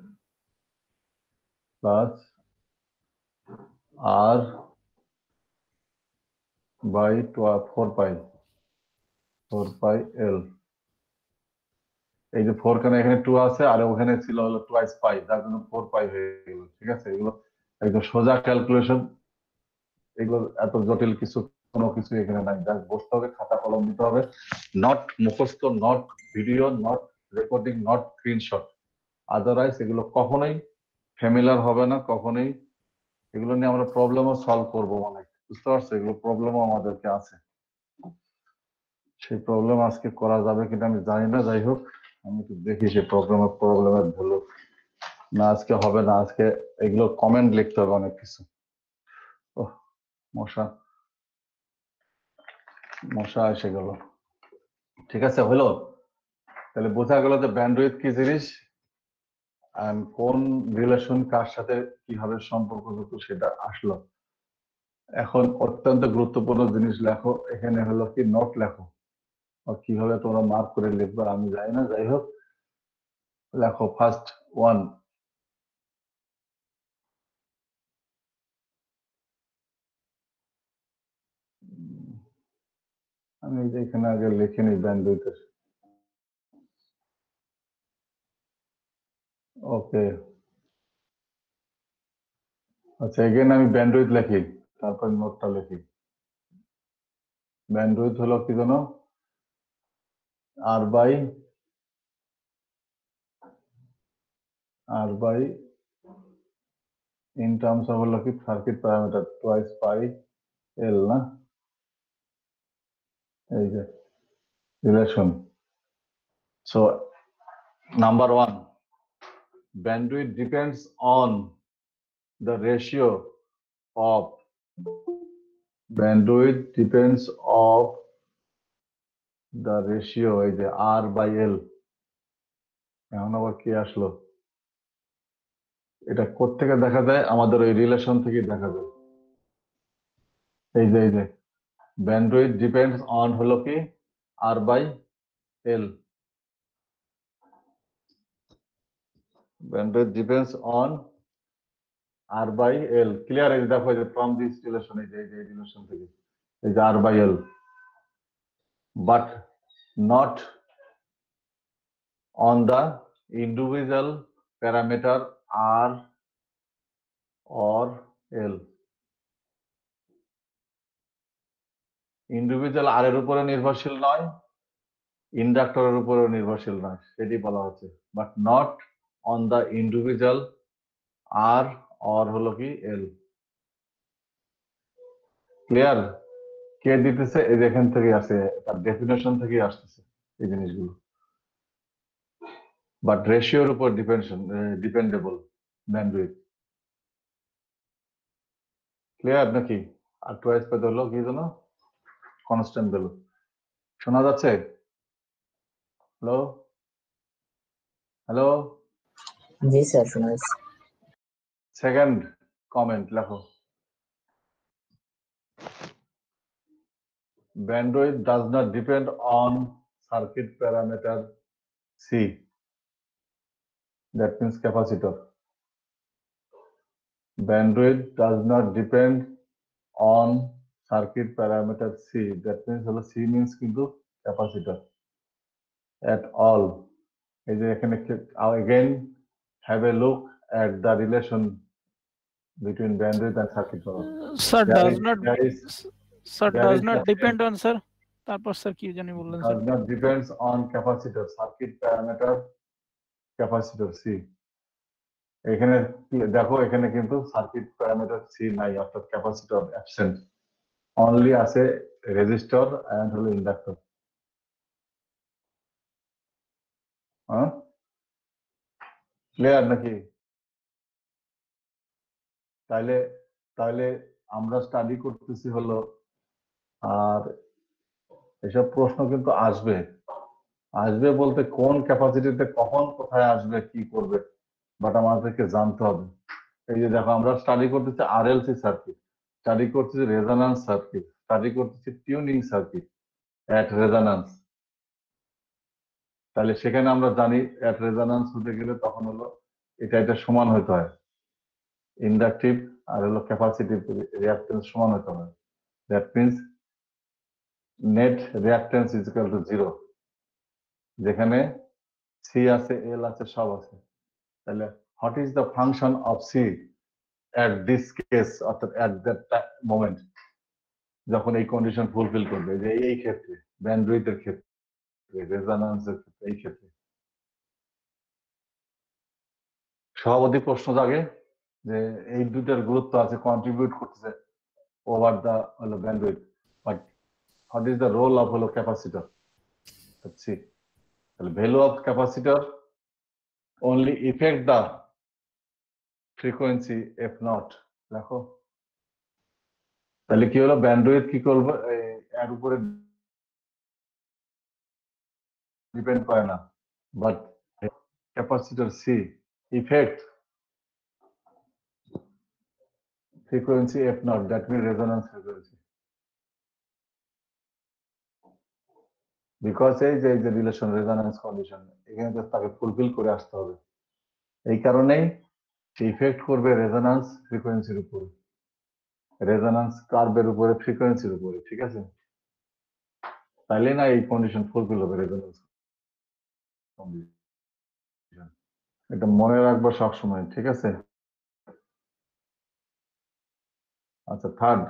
প্লাস আর বাই 4 পাই এল। এই যে 4 কেন এখানে 2 আছে আর ওখানে ছিল হলো টুয়াইস পাই, যার জন্য 4 পাই হয়ে গেল। ঠিক আছে, এগুলো একদম সোজা ক্যালকুলেশন, এগুলো এত জটিল কিছু কোনো কিছু এখানে নাই। জাস্ট বসতে হবে, খাতা কলম দিতে হবে, নট মুখস্থ, not video, not recording, not screenshot. Otherwise এগুলো কখনোই ফ্যামিলিয়ার হবে না, কখনোই এগুলো নিয়ে আমরা প্রবলেমও সলভ করবো অনেক, বুঝতে পারছো? এগুলো প্রবলেমও আমাদেরকে আছে, সেই প্রবলেম আজকে করা যাবে কিনা আমি জানি না। যাই হোক, আমি একটু দেখি সেই প্রবলেমের ভ্যালু না, আজকে হবে না। আজকে এগুলো কমেন্ট লিখতে হবে অনেক কিছু। ওহ, মশা এসে গেল। ঠিক আছে, হলো? তাহলে বোঝা গেল যে ব্যান্ডউইথ কি জিনিস, কোন রিলেশন কার সাথে কিভাবে সম্পর্কযুক্ত সেটা আসলো। এখন অত্যন্ত গুরুত্বপূর্ণ জিনিস লেখো, এখানে হলো কি নোট লেখো, কিভাবে তোমরা মার্ক করে লিখবে আমি জানি না। যাই হোক, লেখো ফার্স্ট ওয়ান, আমি এখানে আগে লিখে নিই ব্যান্ডউইথের। ওকে, আচ্ছা, এগেন আমি ব্যান্ডউইথ লিখি, তারপর নোটটা লিখি। ব্যান্ডউইথ হলো কি জানো, আর বাই ইন টার্মস অফ হলো কি সার্কিট প্যারামিটার টুয়াইস পাই এল, না? এই যে relation. So number one, bandwidth depends on the ratio of এই যে আর বাই এল। এখন আবার কি আসলো, এটা কোত্থেকে দেখা যায়? আমাদের ওই রিলেশন থেকে দেখা যায়। এই যে ব্যান্ডউইথ ডিপেন্ডস অন হলো কি R by L, bandwidth depends on R by L. Clear? এই যে দেখো, যে ফ্রম দিস রিলেশন, এই যে রিলেশন থেকে এই যে R by L, but not on the individual parameter R or L। Individual R এর উপরে নির্ভরশীল নয়, ইন্ডাক্টরের উপরে নির্ভরশীল নয়, সেটি বলা হচ্ছে। But not on the individual R or হলো কি এল। ক্লিয়ার? কে দিতেছে? এই যে এখান থেকে আসে, তার ডেফিনেশন থেকে আসতেছে এই জিনিসগুলো। বাট রেশিওর উপর ডিপেন্ডেবল ব্যান্ডউইথ। ক্লিয়ার নাকি? আর টুয়াইস পেতে হলো কি জানো, কনস্ট্যান্ট ভ্যালু। শোনা যাচ্ছে? হ্যালো হ্যালো, জি স্যার, শোনা যাচ্ছে। সেকেন্ড কমেন্ট লেখো, bandwidth does not depend on circuit parameter C, that means capacitor. Bandwidth does not depend on circuit parameter C, that means হলো C means কিন্তু capacitor at all। এই যে এখানে again have a look at the relation between bandwidth and circuit parameter। Sir, There does is not a- depend on, sir। তারপর sir কি জানি বললেন sir? does not depends on capacitor, circuit parameter capacitor C। এখানে দেখো, এখানে কিন্তু circuit parameter C নাই, অর্থাৎ ক্যাপাসিটর অ্যাবসেন্ট, অনলি আছে রেজিস্টর এন্ড হলো ইন্ডাক্টর। হ্যাঁ, ক্লিয়ার নাকি? তাহলে তাহলে আমরা স্টাডি করতেছি হলো, আর এসব প্রশ্ন কিন্তু আসবে বলতে কোন ক্যাপাসিটিতে কখন কোথায় আসবে কি করবে, বাট আমাদেরকে জানতে হবে। এই যে দেখো, আমরা স্টাডি করতেছি আরএলসি সার্কিট, স্টাডি করতেছি রেজোন্যান্স সার্কিট, স্টাডি করতেছি টিউনিং সার্কিট অ্যাট রেজোন্যান্স। তাহলে সেখানে আমরা জানি অ্যাট রেজোন্যান্স হতে গেলে তখন হলো এটা সমান হতে হয়, ইন্ডাকটিভ আর হলো ক্যাপাসিটিভ রিঅ্যাকট্যান্স সমান হতে হয়। That means net reactance is equal to 0, যেখানে সি আছে, এল আছে, সব আছে। তাহলে what is the function of C at this case, অর্থাৎ অ্যাট দ্যাট মোমেন্ট, যখন এই কন্ডিশন ফুলফিল করবে, যে এই ক্ষেত্রে ব্যান্ডউইথের ক্ষেত্রে, রেজোন্যান্সের ক্ষেত্রে, এই ক্ষেত্রে সভাপতি প্রশ্ন জাগে যে এই দুটার গুরুত্ব আছে, কন্ট্রিবিউট করতেছে ওভার দা হলো bandwidth, but what is the role of হলো ক্যাপাসিটর। সি, তাহলে value of capacitor only affect the frequency if not, দেখো তাহলে কি হলো, ব্যান্ডউইথ কি করবো এর উপরে ডিপেন্ড করে না, but capacitor C effect frequency if not, that means resonance frequency, because এই যে রিলেশন রেজোন্যান্স কন্ডিশন এখানে তো তাকে ফুলফিল করে আসতে হবে, এই কারণেই ইফেক্ট করবে রেজোন্যান্স ফ্রিকোয়েন্সির উপরে, রেজোন্যান্স কার্ভের উপরে, ফ্রিকোয়েন্সির উপরে, ঠিক আছে? তাইলে না এই কন্ডিশন ফুলফিল হবে, রেজোন্যান্স কন্ডিশন। এটা মনে রাখবো সবসময়, ঠিক আছে? আচ্ছা, third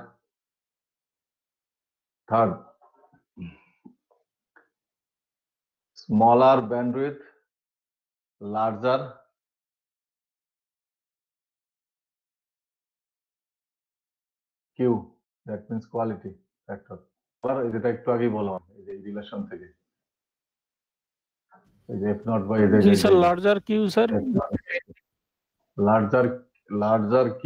smaller bandwidth, larger Q, that means quality factor। যেটা একটু আগেই বললাম, এই যে রিলেশন থেকে, এই যে F not by ji sir, larger Q sir, larger Q,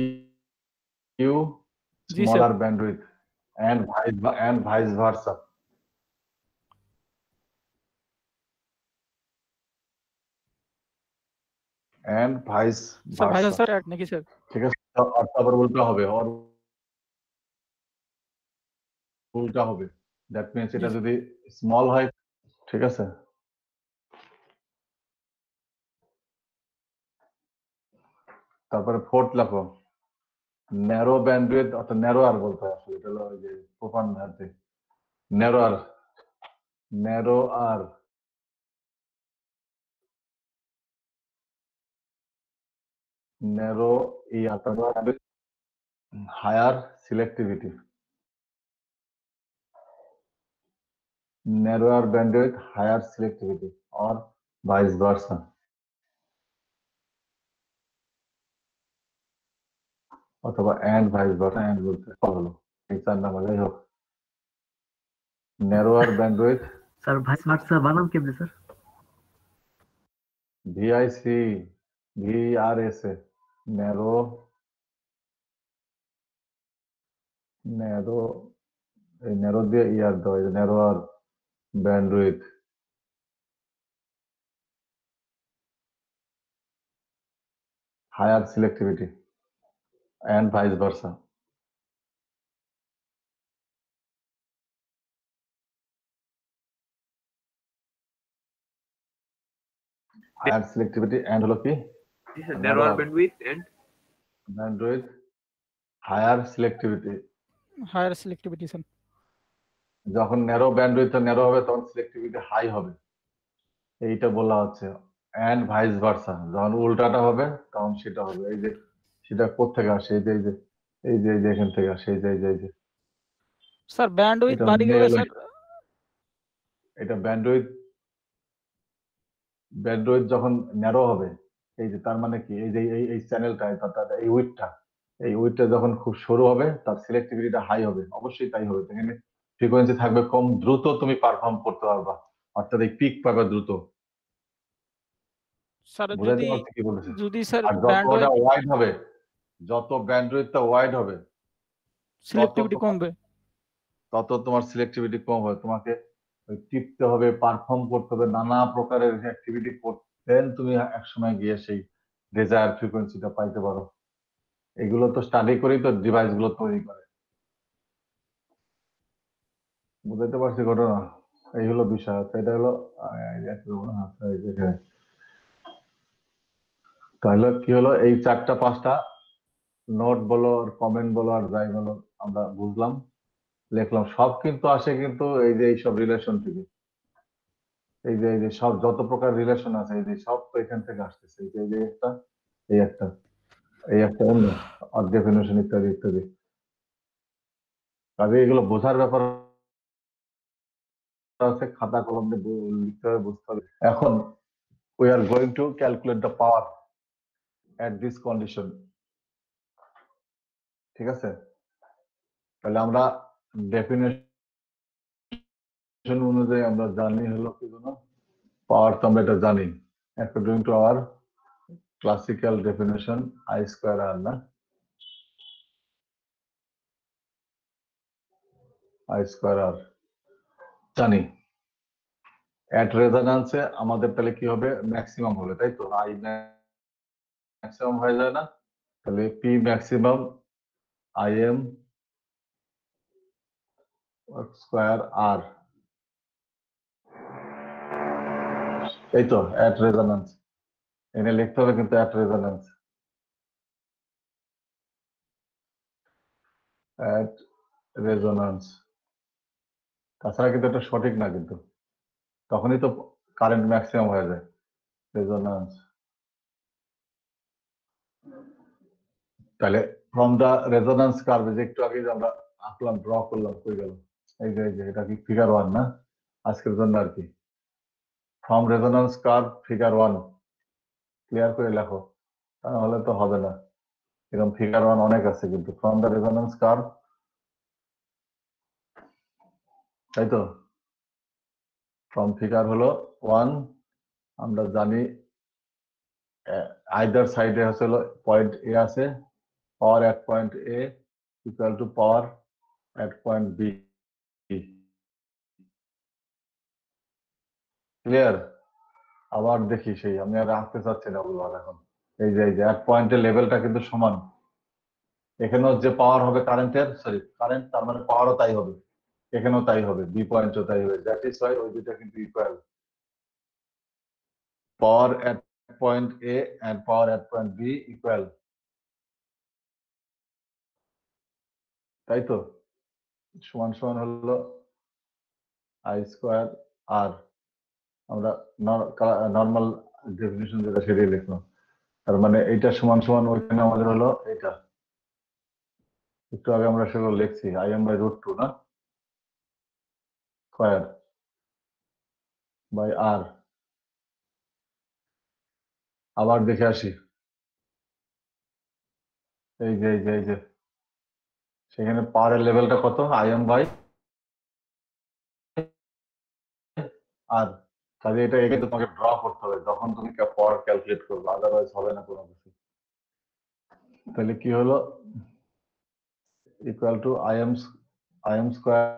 ji sir, smaller bandwidth, and vice versa। and vice sir ভাইসা versa, স্যার এক নাকি স্যার? ঠিক আছে? অর্থ আবার উল্টা হবে, দ্যাট মিনস এটা জি। যদি স্মল হয়, ঠিক আছে? তারপরে ফোর্থ লেখো, ন্যারো ব্যান্ডউইথ, অর্থাৎ ন্যারোয়ার বলতে হয় আসলে, এটা হলো ওই যে প্রোপান ধারতে, narrower narrow higher selectivity, narrower bandwidth, higher selectivity, or vice versa। অথবা and vice versa, and বলতে হলো এই 4 নাম্বার, যাই হোক, narrower bandwidth, sir vice versa বানাম কেমনে স্যার? VIC VRSA, narrow এই narrow দিয়ে ইয়ার দেওয়া, narrower bandwidth, higher selectivity, and vice versa। higher selectivity and হলো কি narrower bandwidth and bandwidth, higher selectivity। Higher selectivity sir. যখন ন্যারো ব্যান্ডউইথ ন্যারো হবে তখন সিলেক্টিভিটি হাই হবে, এইটা বলা হচ্ছে। এন্ড ভাইস ভার্সা, যখন উল্টাটা হবে তখন সেটা হবে। এই যে সেটা কোত্থেকে আসে, এই যে এখান থেকে আসে, এই যে স্যার ব্যান্ডউইথ এটা বাড়ি গেলে স্যার, এটা ব্যান্ডউইথ যখন ন্যারো হবে, এই যে তার মানে কি, এই যে এই চ্যানেলটা, অর্থাৎ এই উইডটা যখন খুব সরু হবে তার সিলেক্টিভিটিটা হাই হবে, অবশ্যই তাই হবে। এখানে ফ্রিকোয়েন্সি থাকবে কম, দ্রুত তুমি পারফর্ম করতে পারবা, অর্থাৎ এই পিক পাবে দ্রুত। স্যার বুঝাতে পারছি কি বলেছে? যদি স্যার আর যতটা ওয়াইড হবে, যত ব্যান্ডউইথটা ওয়াইড হবে, সিলেক্টিভিটি কমবে, তত তোমার সিলেক্টিভিটি কম হবে। তোমাকে টিপতে হবে, পারফর্ম করতে হবে, নানা প্রকারের অ্যাক্টিভিটি করতে তুমি একসময় গিয়ে সেই ডিজায়ার ফ্রিকোয়েন্সিটা পাইতে পারো। এগুলো তো স্টাডি করেই তো ডিভাইস গুলো তৈরি করে। বুঝাইতে পারছি ঘটনা, এই হলো বিষয়। আচ্ছা, এটা হলো আচ্ছা, এই যে তাহলে কি হলো, এই 4টা 5টা নোট বলো আর কমেন্ট বলো আর যাই বলো আমরা বুঝলাম, লিখলাম, সব কিন্তু আসে কিন্তু এই যে এইসব রিলেশন থেকে। এই যে সব যত প্রকার রিলেশন আছে এই যে সব তো এখান থেকে আসতেছে। এই যে একটা, এই একটা, এই একটা অন্য, আর ডেফিনেশন ইত্যাদি ইত্যাদি। কাজে এগুলো বোঝার ব্যাপার আছে, খাতা কলম দিয়ে লিখতে হবে, বুঝতে হবে। এখন we are going to calculate the power at this condition, ঠিক আছে? তাহলে আমরা ডেফিনেশন অনুযায়ী আমরা জানি হলো কি জন্য পাওয়ার, তো আমরা এটা জানি according to our classical definition I square R, না আই স্কয়ার আর জানি। অ্যাট রেজোন্যান্সে আমাদের তাহলে কি হবে, ম্যাক্সিমাম হবে, তাই তো? আই ম্যাক্সিমাম হয়ে যায় না? তাহলে P maximum I M square R, এই তো অ্যাট রেজোন্যান্স। এখানে লিখতে হবে কিন্তু অ্যাট রেজোন্যান্স, অ্যাট রেজোন্যান্স। তাছাড়া কিন্তু এটা সঠিক না, কিন্তু তখনই তো কারেন্ট ম্যাক্সিমাম হয়ে যায়। রেজোন্যান্স, তাহলে ফ্রম দা রেজোন্যান্স কার্ভ, যে একটু আগে যে আমরা আঁকলাম, ড্র করলাম, কই গেল, এই যে এটা কি ফিগার 1 না আজকের জন্য আর কি। From resonance curve figure 1 clear করে লেখো, তাহলে তো হবে না। এরকম ফিগার 1 অনেক আছে কিন্তু। ফ্রম দা রেজোন্যান্স কার্ভ, তাই তো? ফ্রম ফিগার হলো 1, আমরা জানি আইদার সাইডে হলো পয়েন্ট এ আছে, power at point A equal to power at point B. Clear? আবার দেখি, সেই আমি আর আঁকতে চাচ্ছি না ওগুলো আর এখন। এই যে এট পয়েন্টের লেভেলটা কিন্তু সমান, এখানেও যে পাওয়ার হবে কারেন্টের, সরি কারেন্ট তার মানে পাওয়ারও তাই হবে, এখানেও তাই হবে, বি পয়েন্টও তাই হবে। দ্যাট ইজ ওয়াই ওই দুইটা কিন্তু equal. Power at point A and power at point B equal, তাই তো? সমান সমান হলো আই স্কয়ার আর, আমরা নর্মাল ডেফিনিশন যেটা সেটাই লিখলাম। তার মানে এইটা সমান সমান ওইখানে আমাদের হলো এটা, একটু আগে আমরা সেগুলো লিখছি, আই এম বাই √2 না স্কয়ার বাই আর। আবার দেখে আসি, এই যে সেখানে পাওয়ারের লেভেলটা কত, আই এম বাই আর। কাজে এটা এখানে তোমাকে ড্র করতে হবে যখন তুমি পাওয়ার ক্যালকুলেট করবে, আদারওয়াইজ হবে না কোনো কিছু। তাহলে কি হলো, equal to I M square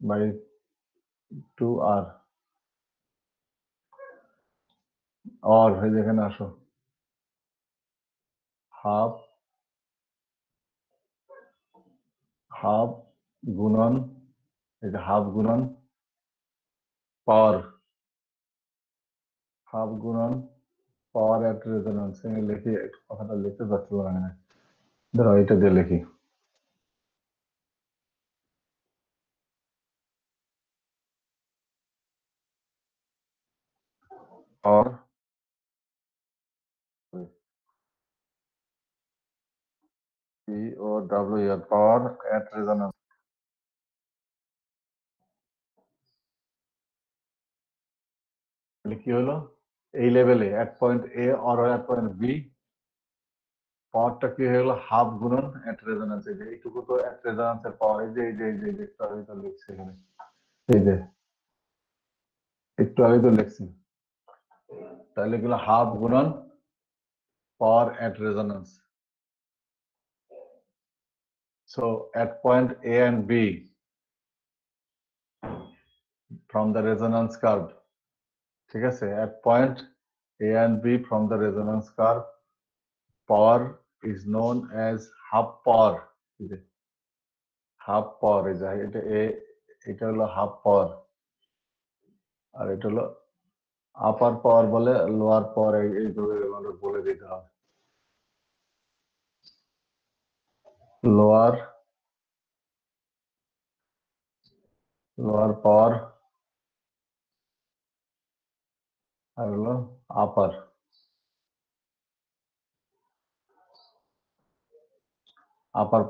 by 2r, আর যেখানে আসো হাফ গুণন, এই যে হাফ গুণন পাওয়ার, হাফ গুণন পাওয়ার এট রেজোন্যান্স। লিখি, কথাটা লিখতে পারছিলাম না, ধরো এটা দিয়ে লিখি, পাওয়ার POWER পাওয়ার এট রেজোন্যান্স। কি হলো, এই লেভেলে at point A or at point B পাওয়ারটা কি হয়ে গেল, হাফ গুণন এট রেজোন্যান্স। এই যে এইটুকু তো এট রেজোন্যান্সের পাওয়ার, এই যে একটু আগে তো লিখছি এখানে, এই যে একটু আগে তো লিখছি। তাহলে এগুলো হাফ গুণন পাওয়ার এট resonance. So at point A and B from the resonance curve, ঠিক আছে, at point A and B from the resonance curve, power is known as half power. Half পাওয়ার, এটা হলো হাফ পাওয়ার, আর এটা হলো আপার পাওয়ার বলে, লোয়ার পাওয়ার এইভাবে আমাদের বলে দিতে হবে। লোয়ার পাওয়ার আর হলো আপার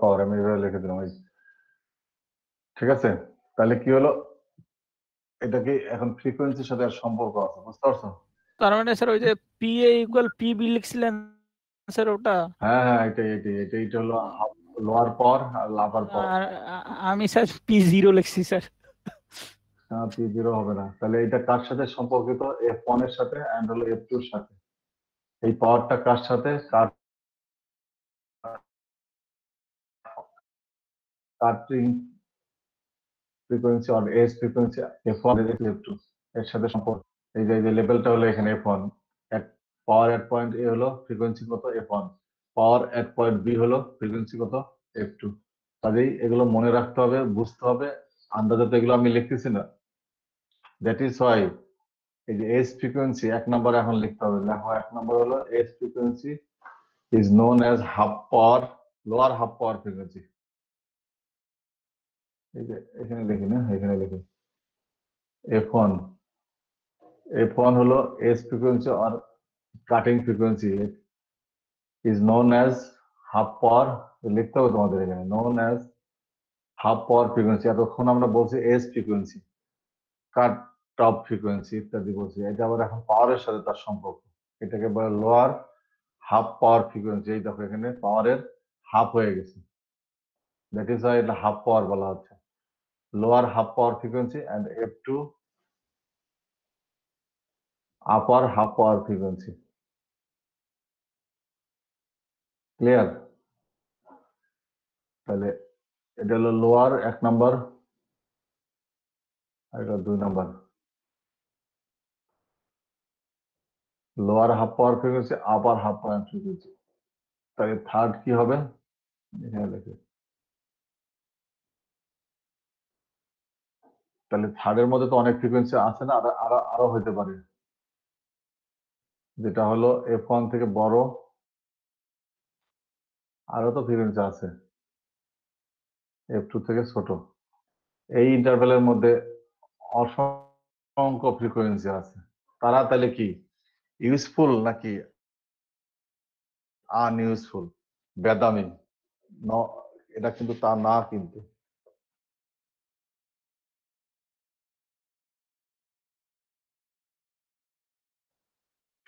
পাওয়ার, আমি এভাবে লিখে দিলাম। ঠিক আছে, তাহলে কি হলো, এটা কি এখন ফ্রিকোয়েন্সির সাথে আর সম্পর্ক আছে, বুঝতে পারছো? তার মানে স্যার ওই যে PA ইকুয়াল PB লিখছিলেন স্যার ওটা? হ্যাঁ হ্যাঁ, এটা হলো লোয়ার পাওয়ার আর আপার পাওয়ার। আর আমি স্যার P0 লিখছি স্যার। হ্যাঁ, P0 হবে না, তাহলে এটা কার সাথে সম্পর্কিত? F1 এর সাথে এন্ড হলো F2 এর সাথে। এই পাওয়ারটা কার সাথে? কাটিং ফ্রিকোয়েন্সি আর এস ফ্রিকোয়েন্সি F1 F2 এর সাথে সম্পর্ক। এই যে লেভেলটা হলো এখানে F1, at power at point A হলো ফ্রিকোয়েন্সি কত? F1, power at point B হলো ফ্রিকোয়েন্সি কত? F2। কাজেই এগুলো মনে রাখতে হবে, বুঝতে হবে, আন্দাজে তো এগুলো আমি লিখতেছি না। দ্যাট ইজ ওয়াই এই যে এস ফ্রিকোয়েন্সি 1 নাম্বার এখন লিখতে হবে। দেখো 1 নাম্বার হলো S frequency is known as half power, lower half power frequency. এই যে এখানে লিখি না, এখানে লিখি F1 হলো এস ফ্রিকোয়েন্সি আর cutting frequency is known as half power, লিখতে হবে তোমাদের এখানে, known as half power frequency. এতক্ষণ আমরা বলছি S frequency, cut top frequency ইত্যাদি বলছি, এটা আবার এখন পাওয়ারের সাথে তার সম্পর্ক, এটাকে বলে লোয়ার হাফ পাওয়ার ফ্রিকোয়েন্সি। এই দেখো এখানে পাওয়ারের হাফ হয়ে গেছে, দ্যাট ইজ ওয়াই এটা হাফ পাওয়ার বলা হচ্ছে, lower half power frequency and F2 upper half power frequency. Clear? তাহলে এটা হলো লোয়ার 1 নাম্বার আর এটা 2 number. Lower half power frequency, আপার হাফ পাওয়ার ফ্রিকোয়েন্সি। তাহলে থার্ড কি হবে? এখানে লিখে, তাহলে থার্ডের মধ্যে তো অনেক ফ্রিকোয়েন্সি আছে না, আরো হইতে পারে, যেটা হলো F1 থেকে বড়, আরো তো ফ্রিকোয়েন্সি আছে F2 থেকে ছোট। এই ইন্টারভ্যালের মধ্যে অসংখ্য ফ্রিকোয়েন্সি আছে। তারা তাহলে কি ইউজফুল নাকি আনইউজফুল, বেদামি? এটা কিন্তু তা না, কিন্তু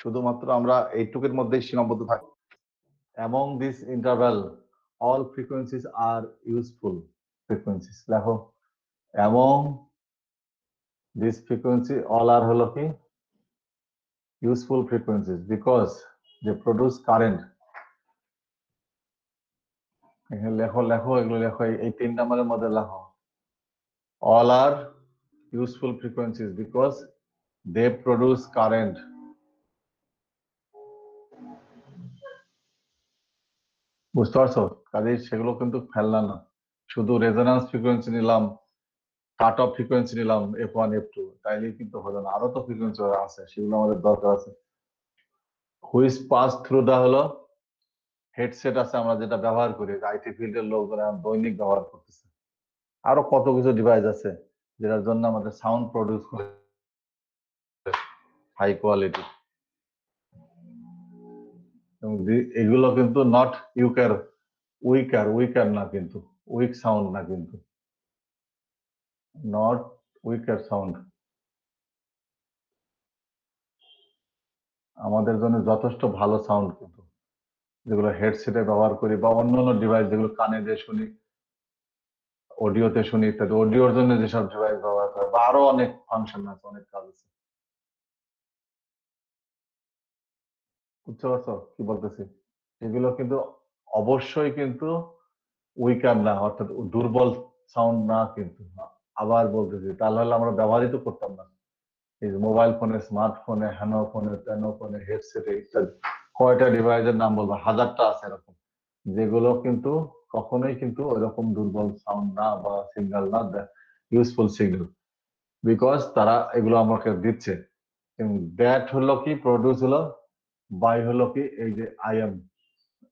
শুধুমাত্র আমরা এইটুকের মধ্যেই সীমাবদ্ধ থাকি। Among this interval all frequencies are useful frequencies। দেখো among this frequency all are হলো কি useful frequencies because they produce current। এখানে লেখো এগুলো লেখো, এই 3 নাম্বারের মধ্যে লেখো all are useful frequencies because they produce current। বুঝতে পারছো? কাজেই সেগুলো কিন্তু ফেলনা না, শুধু রেজোন্যান্স ফ্রিকোয়েন্সি নিলাম, কাট অফ ফ্রিকোয়েন্সি নিলাম F1 F2, তাইলেই কিন্তু হলো না, আরো তো ফ্রিকোয়েন্সি আছে, সেগুলো আমাদের দরকার আছে। হুইচ পাস থ্রু দা হলো হেডসেট আছে আমরা যেটা ব্যবহার করি, আইটি ফিল্ডের লোকরা দৈনিক ব্যবহার করতেছে। আরো কত কিছু ডিভাইস আছে যেটার জন্য আমাদের সাউন্ড প্রডিউস করে হাই কোয়ালিটি। এগুলো কিন্তু নট উইকার না, কিন্তু উইক সাউন্ড না, কিন্তু নট উইকার সাউন্ড, আমাদের জন্য যথেষ্ট ভালো সাউন্ড, কিন্তু যেগুলো হেডসেটে ব্যবহার করি বা অন্যান্য ডিভাইস যেগুলো কানে দিয়ে শুনি, অডিওতে শুনি ইত্যাদি, অডিওর জন্য যেসব ডিভাইস ব্যবহার করে, বা আরো অনেক ফাংশন আছে, অনেক কাজ আছে। বুঝতে পারছো কি বলতেছি? এগুলো কিন্তু অবশ্যই কিন্তু উইকার না, অর্থাৎ দুর্বল সাউন্ড না, কিন্তু আবার বলতেছি, তাহলে আমরা ব্যবহারই তো করতাম না। এই মোবাইল ফোনে, স্মার্টফোনে, হ্যানো ফোনে, ত্যানো ফোনে, হেডসেটে ইত্যাদি, কয়টা ডিভাইসের নাম বলবো? হাজারটা আছে এরকম। যেগুলো কিন্তু কখনোই কিন্তু ওইরকম দুর্বল সাউন্ড না বা সিগন্যাল না, ইউজফুল সিগন্যাল, বিকজ তারা এগুলো আমাকে দিচ্ছে। দ্যাট হলো কি প্রডিউস হলো বাই হলো কি এই যে আইএম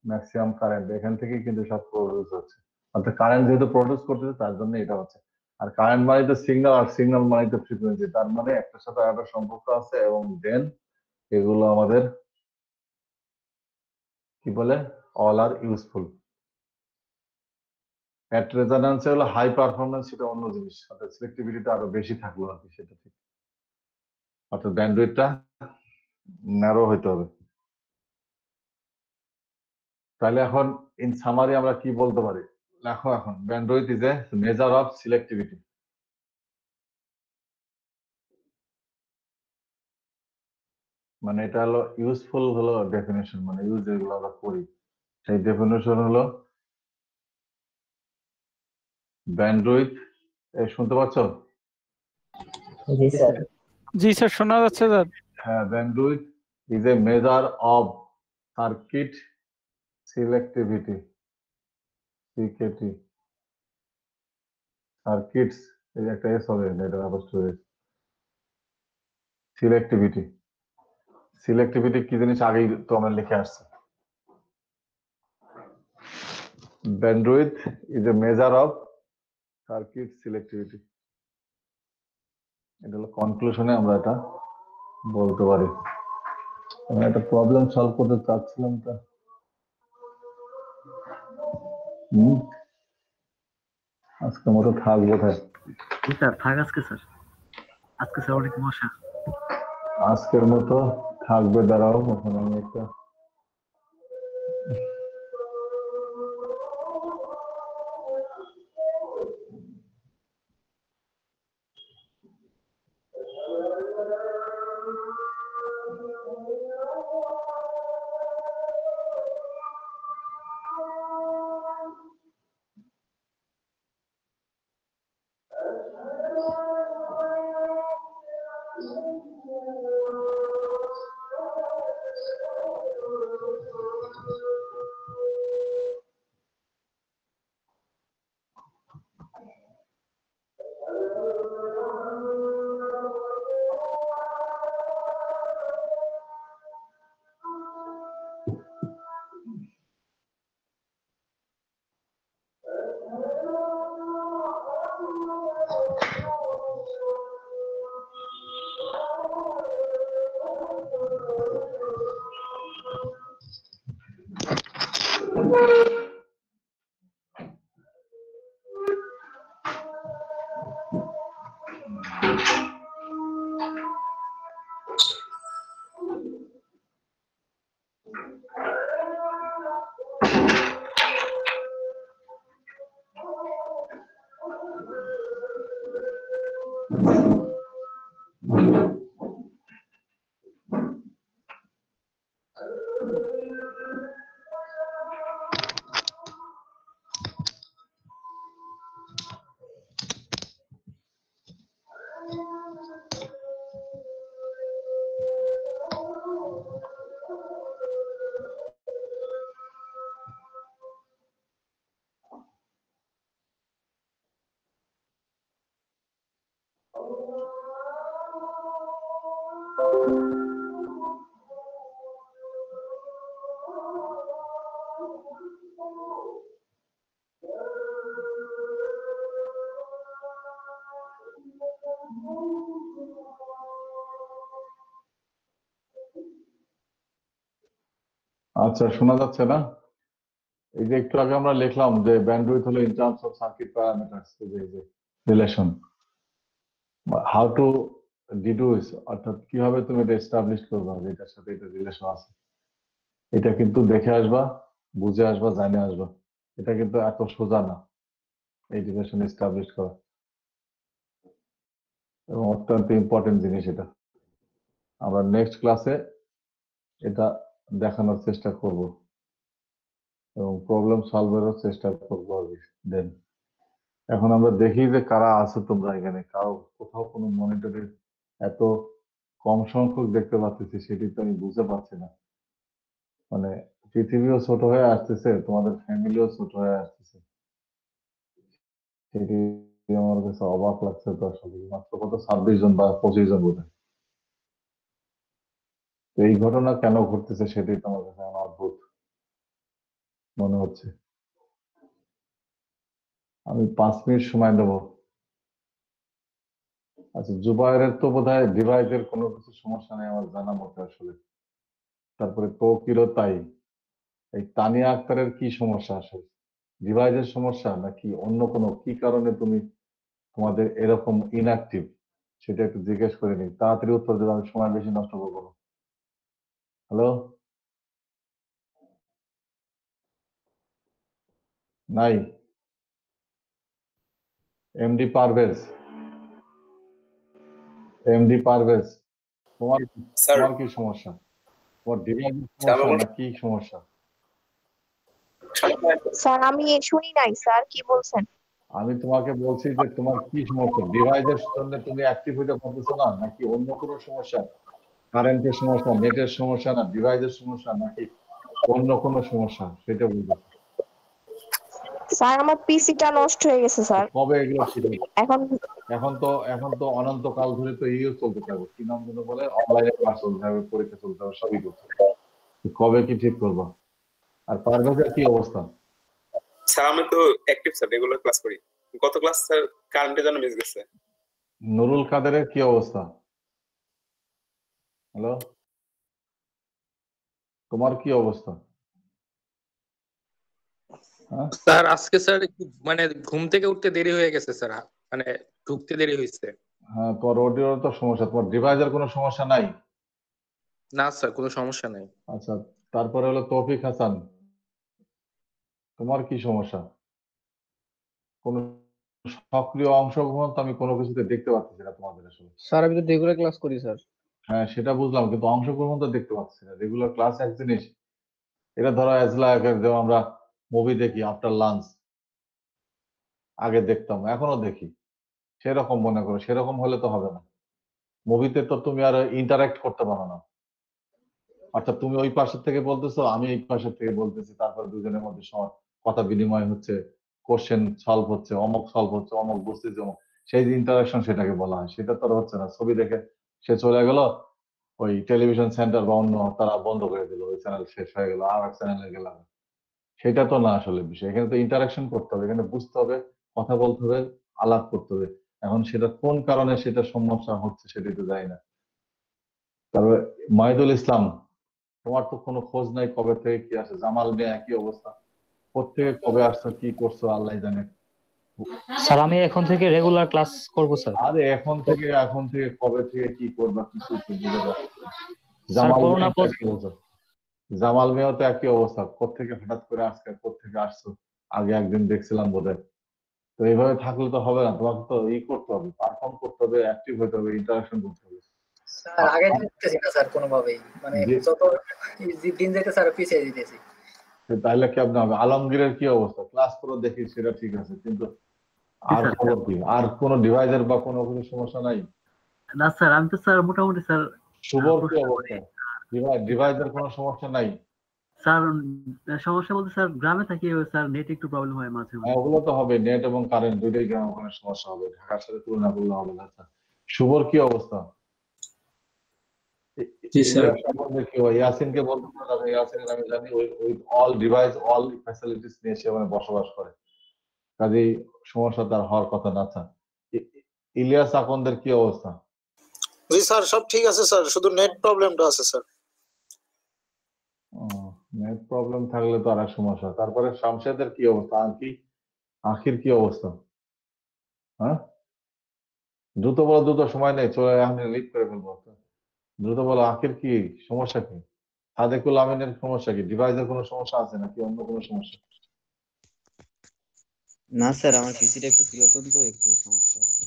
ম্যাক্সিমাম কারেন্ট, এখান থেকে কিন্তু সব প্রডিউস হচ্ছে। অর্থাৎ কারেন্ট যেহেতু প্রডিউস করতেছে তার জন্য এটা হচ্ছে। আর কারেন্ট মানে তো সিগন্যাল, আর সিগন্যাল মানে তো ফ্রিকোয়েন্সি, তার মানে একটার সাথে আরেকটা সম্পর্ক আছে। এবং দেন এগুলো আমাদের কি বলে, অল আর ইউজফুল। অ্যাট রেজোন্যান্সে হলো হাই পারফরমেন্স, সেটা অন্য জিনিস, অর্থাৎ সিলেক্টিভিটিটা আরো বেশি থাকলো আর কি, সেটা ঠিক। অর্থাৎ ব্যান্ডউইথটা ন্যারো হইতে হবে। তাহলে এখন ইন সামারি আমরা কি বলতে পারি, দেখো এখন bandwidth is a measure of selectivity. মানে এটা হলো ইউজফুল হলো ডেফিনেশন, মানে ইউজ যেগুলো আমরা করি সেই ডেফিনেশন হলো ব্যান্ডউইথ। শুনতে পাচ্ছ? জি স্যার। জি স্যার, শোনা যাচ্ছে স্যার। হ্যাঁ, bandwidth is a measure of circuit selectivity, সিকেটি, সার্কিটস, এই একটা এস হবে, এটা আবার সিলেক্টিভিটি। সিলেক্টিভিটি কি জিনিস আগেই তো আমরা লিখে আসছি। Bandwidth is a measure of circuit selectivity, এটা হলো কনক্লুশনে আমরা এটা বলতে পারি। আমি একটা প্রবলেম সলভ করতে চাচ্ছিলাম তা আজকের মতো থাক বোধহয়। জি স্যার, থাক আজকে স্যার। আজকে স্যার অনেক মশা। আজকের মতো থাকবে, দাঁড়াও এখন আমি একটা আচ্ছা, শোনা যাচ্ছে না? এই যে একটু আগে আমরা লিখলাম যে ব্যান্ডউইথ হলো in terms of circuit parameters, এই যে রিলেশন, হাউ টু ডিডিউস, অর্থাৎ কিভাবে তুমি এটা এস্টাবলিশ করবা যে এটার সাথে এটা রিলেশন আছে। এটা কিন্তু দেখে আসবা, বুঝে আসবা, জানে আসবা। এটা কিন্তু এত সোজা না এই রিলেশন এস্টাবলিশ করা, এবং অত্যন্ত ইম্পর্টেন্ট জিনিস এটা। আমরা নেক্সট ক্লাসে এটা দেখানোর চেষ্টা করব এবং প্রবলেম সলভেরও চেষ্টা করবো আর কি। দেন এখন আমরা দেখি যে কারা আছো তোমরা এখানে, কারো কোথাও কোনো মনিটরে এত কম সংখ্যক দেখতে পাচ্ছি, সেটি তো আমি বুঝতে পারছি না। মানে পৃথিবীও ছোট হয়ে আসতেছে, তোমাদের ফ্যামিলিও ছোট হয়ে আসতেছে। সেটি আমার কাছে অবাক লাগছে তো আসলে। মাত্র কত 26 জন বা 25 জন বোধ হয়। তো এই ঘটনা কেন ঘটতেছে সেটাই তো আমার কাছে আমার অদ্ভুত মনে হচ্ছে। আমি 5 মিনিট সময় দেবো। আচ্ছা, জুবাইরের তো বোধহয় ডিভাইসের কোনো কিছু সমস্যা নেই আমার জানা মতে আসলে। তারপরে তৌকিরও তাই। এই তানিয়া আক্তারের কি সমস্যা আসলে? ডিভাইসের সমস্যা নাকি অন্য কোনো কি কারণে তুমি তোমাদের এরকম ইনঅ্যাক্টিভ সেটা একটু জিজ্ঞেস করে নিই। তাড়াতাড়ি উত্তর দেবে, আমি সময় বেশি নষ্ট করবো না। হ্যালো, নাই? এমডি পারভেজ, এমডি পারভেজ, তোমার স্যার তোমার কি সমস্যা? তোমার ডিভাইসের স্যার সমস্যা আমার না কি সমস্যা? স্যার আমি শুনি নাই স্যার, কি বলছেন? আমি তোমাকে বলছি যে তোমার কি সমস্যা, ডিভাইসের জন্য তুমি অ্যাক্টিভ হইতে পারতেছো না নাকি অন্য কোনো সমস্যা? কারেন্টের সমস্যা, নেটের সমস্যা, না ডিভাইসের সমস্যা, নাকি অন্য কোনো সমস্যা সেটা বলবো। স্যার আমার পিসিটা নষ্ট হয়ে গেছে স্যার। কবে এগুলো ঠিক হবে? এখন এখন তো অনন্তকাল ধরে তো ইও চলতে থাকবে, কি নাম যেন বলে, অনলাইনে ক্লাস চলতে থাকবে, পরীক্ষা চলতে হবে, সবই করতে হবে। কবে কি ঠিক করবা? আর পারভেজের কি অবস্থা? স্যার আমি তো অ্যাক্টিভ স্যার, রেগুলার ক্লাস করি। গত ক্লাস স্যার কারেন্টের জন্য মিস গেছে। নুরুল কাদেরের কি অবস্থা? হ্যালো, তোমার কি অবস্থা? হ্যাঁ, স্যার আজকে স্যার একটু মানে ঘুম থেকে উঠতে দেরি হয়ে গেছে স্যার, মানে ঢুকতে দেরি হয়েছে। হ্যাঁ, তোমার অডিওর তো সমস্যা, তোমার ডিভাইসের কোনো সমস্যা নাই? না স্যার, কোনো সমস্যা নাই। আচ্ছা, তারপরে হলো তৌফিক হাসান, তোমার কি সমস্যা? কোন সক্রিয় অংশগ্রহণ তো আমি কোনো কিছুতে দেখতে পাচ্ছি না তোমাদের আসলে। স্যার আমি তো রেগুলার ক্লাস করি স্যার। হ্যাঁ, সেটা বুঝলাম, কিন্তু অংশগ্রহণ তো দেখতে পাচ্ছি না। রেগুলার ক্লাস এক জিনিস, এটা ধরো যেমন আমরা মুভি দেখি আফটার লাঞ্চ, আগে দেখতাম এখনো দেখি, সেরকম মনে করো, সেরকম হলে তো হবে না। মুভিতে তো তুমি আর ইন্টারাক্ট করতে পারো না। অর্থাৎ তুমি ওই পাশের থেকে বলতেছো, আমি এই পাশের থেকে বলতেছি, তারপর দুজনের মধ্যে কথা বিনিময় হচ্ছে, কোশ্চেন সলভ হচ্ছে, অমুক সলভ হচ্ছে, অমুক বুঝতেছি অমুক, সেই যে ইন্টারাকশন সেটাকে বলা হয়। সেটা তো আর হচ্ছে না। ছবি দেখে সে চলে গেল, ওই টেলিভিশন সেন্টার বা অন্য তারা বন্ধ করে দিল, ওই চ্যানেল শেষ হয়ে গেল, আর এক চ্যানেলে গেলাম। সেটা তো না আসলে বিষয়। এখানে তো ইন্টারাকশন করতে হবে, এখানে বুঝতে হবে, কথা বলতে হবে, আলাপ করতে হবে। এখন সেটা কোন কারণে সেটা সমস্যা হচ্ছে সেটাই তো জানি না। তারপরে মাহিদুল ইসলাম, তোমার তো কোনো খোঁজ নাই, কবে থেকে কি আসে? জামাল মিয়া একই অবস্থা, কোত্থেকে কবে আসছো, কি করছো আল্লাহ জানে। স্যার আমি এখন থেকে রেগুলার ক্লাস করব স্যার। আরে এখন থেকে কবে থেকে কি করবা কিছু তো বুঝে যাচ্ছে না। স্যার জামাল করোনা মিয়া একই অবস্থা, জামাল মিয়াও তো একই অবস্থা, কোত্থেকে হঠাৎ করে আজকে কোত্থেকে আসছো, আগে একদিন দেখছিলাম বোধহয়। তো এইভাবে থাকলে তো হবে না, তোমাকে তো করতে হবে, পারফর্ম করতে হবে, অ্যাক্টিভ হতে হবে, ইন্টারাকশন করতে হবে। স্যার আগে দিতেছি না স্যার কোনোভাবেই, মানে যত দিন যেতে স্যার পিছিয়ে দিতেছি। তাহলে কেমন হবে? আলমগীরের কি অবস্থা? ক্লাস করে দেখি, সেটা ঠিক আছে, কিন্তু আর খবর কি? আর কোনো ডিভাইসের বা কোনো কিছু সমস্যা নাই? না স্যার, আমি তো স্যার মোটামুটি স্যার শুভর কি অবস্থা? ডিভাইসের কোনো সমস্যা নাই? স্যার সমস্যা বলতে স্যার গ্রামে থাকি স্যার, নেট একটু প্রবলেম হয় মাঝে হ্যাঁ, মাঝে। ওগুলো তো হবে, নেট এবং কারেন্ট দুইটাই গ্রামে ওখানে সমস্যা হবে, ঢাকার সাথে তুলনা করলে হবে না। আচ্ছা, শুভর কি অবস্থা? জি স্যার। কি হয়? ইয়াসিনকে বলতে পারো, ইয়াসিনের আমি জানি ওই অল ডিভাইস অল ফ্যাসিলিটিস নিয়ে সে মানে বসবাস করে, কাজেই সমস্যা তার হওয়ার কথা না। আচ্ছা, ইলিয়াস আকন্দের কি অবস্থা? জি স্যার, সব ঠিক আছে স্যার, শুধু নেট প্রবলেমটা আছে স্যার। নেট প্রবলেম থাকলে তো আর এক সমস্যা। তারপরে শামশেদের কি অবস্থা? আখির কি অবস্থা? হ্যাঁ, দ্রুত বলো, দ্রুত, সময় নেই, চলে আমি লিভ করে ফেলবো। দ্রুত বলো, আখির কি সমস্যা? কি সাদেকুল আমিনের সমস্যা? কি ডিভাইসের কোনো সমস্যা আছে নাকি অন্য কোনো সমস্যা? না স্যার, আমার পিসিটা একটু পুরাতন তো, একটু সমস্যা আছে।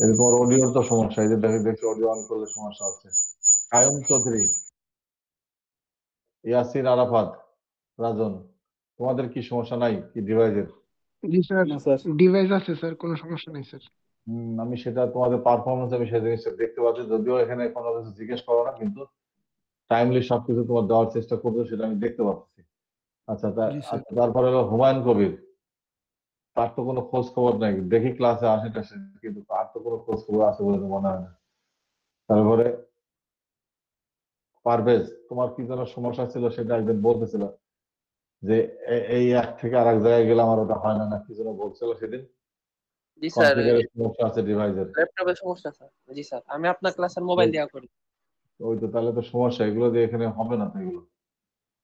এরকম অডিওর তো সমস্যা, এই যে দেখছি অডিও অন করলে সমস্যা হচ্ছে। কায়ুম চৌধুরী, ইয়াসির আরাফাত, রাজন, তোমাদের কি সমস্যা নাই কি ডিভাইসের? জি স্যার, না স্যার। ডিভাইস আছে স্যার, কোনো সমস্যা নেই স্যার। আমি সেটা তোমাদের পারফরমেন্স আমি সেই জিনিসটা দেখতে পাচ্ছি, যদিও এখানে কোনো কিছু জিজ্ঞেস করো না, কিন্তু টাইমলি সবকিছু তোমার দেওয়ার চেষ্টা করবে, সেটা আমি দেখতে পাচ্ছি। আচ্ছা তারপরে হলো হুমায়ুন কবির, তার তো কোনো খোঁজ খবর নাই, দেখি ক্লাসে আসে টাসে, কিন্তু তার তো কোনো খোঁজ খবর আছে বলে তো মনে হয় না। তারপরে পারভেজ, তোমার কি যেন সমস্যা ছিল সেটা একদিন বলতেছিল যে এই এক থেকে আরেক জায়গায় গেলে আমার ওটা হয় না, কি যেন বলছিল সেদিন। জি স্যার, কনফিগারের সমস্যা আছে ডিভাইসের, ল্যাপটপের সমস্যা স্যার। জি স্যার, আমি আপনার ক্লাসের মোবাইল দিয়া করি। ওই তো, তাহলে তো সমস্যা, এগুলো দিয়ে এখানে হবে না তো এগুলো।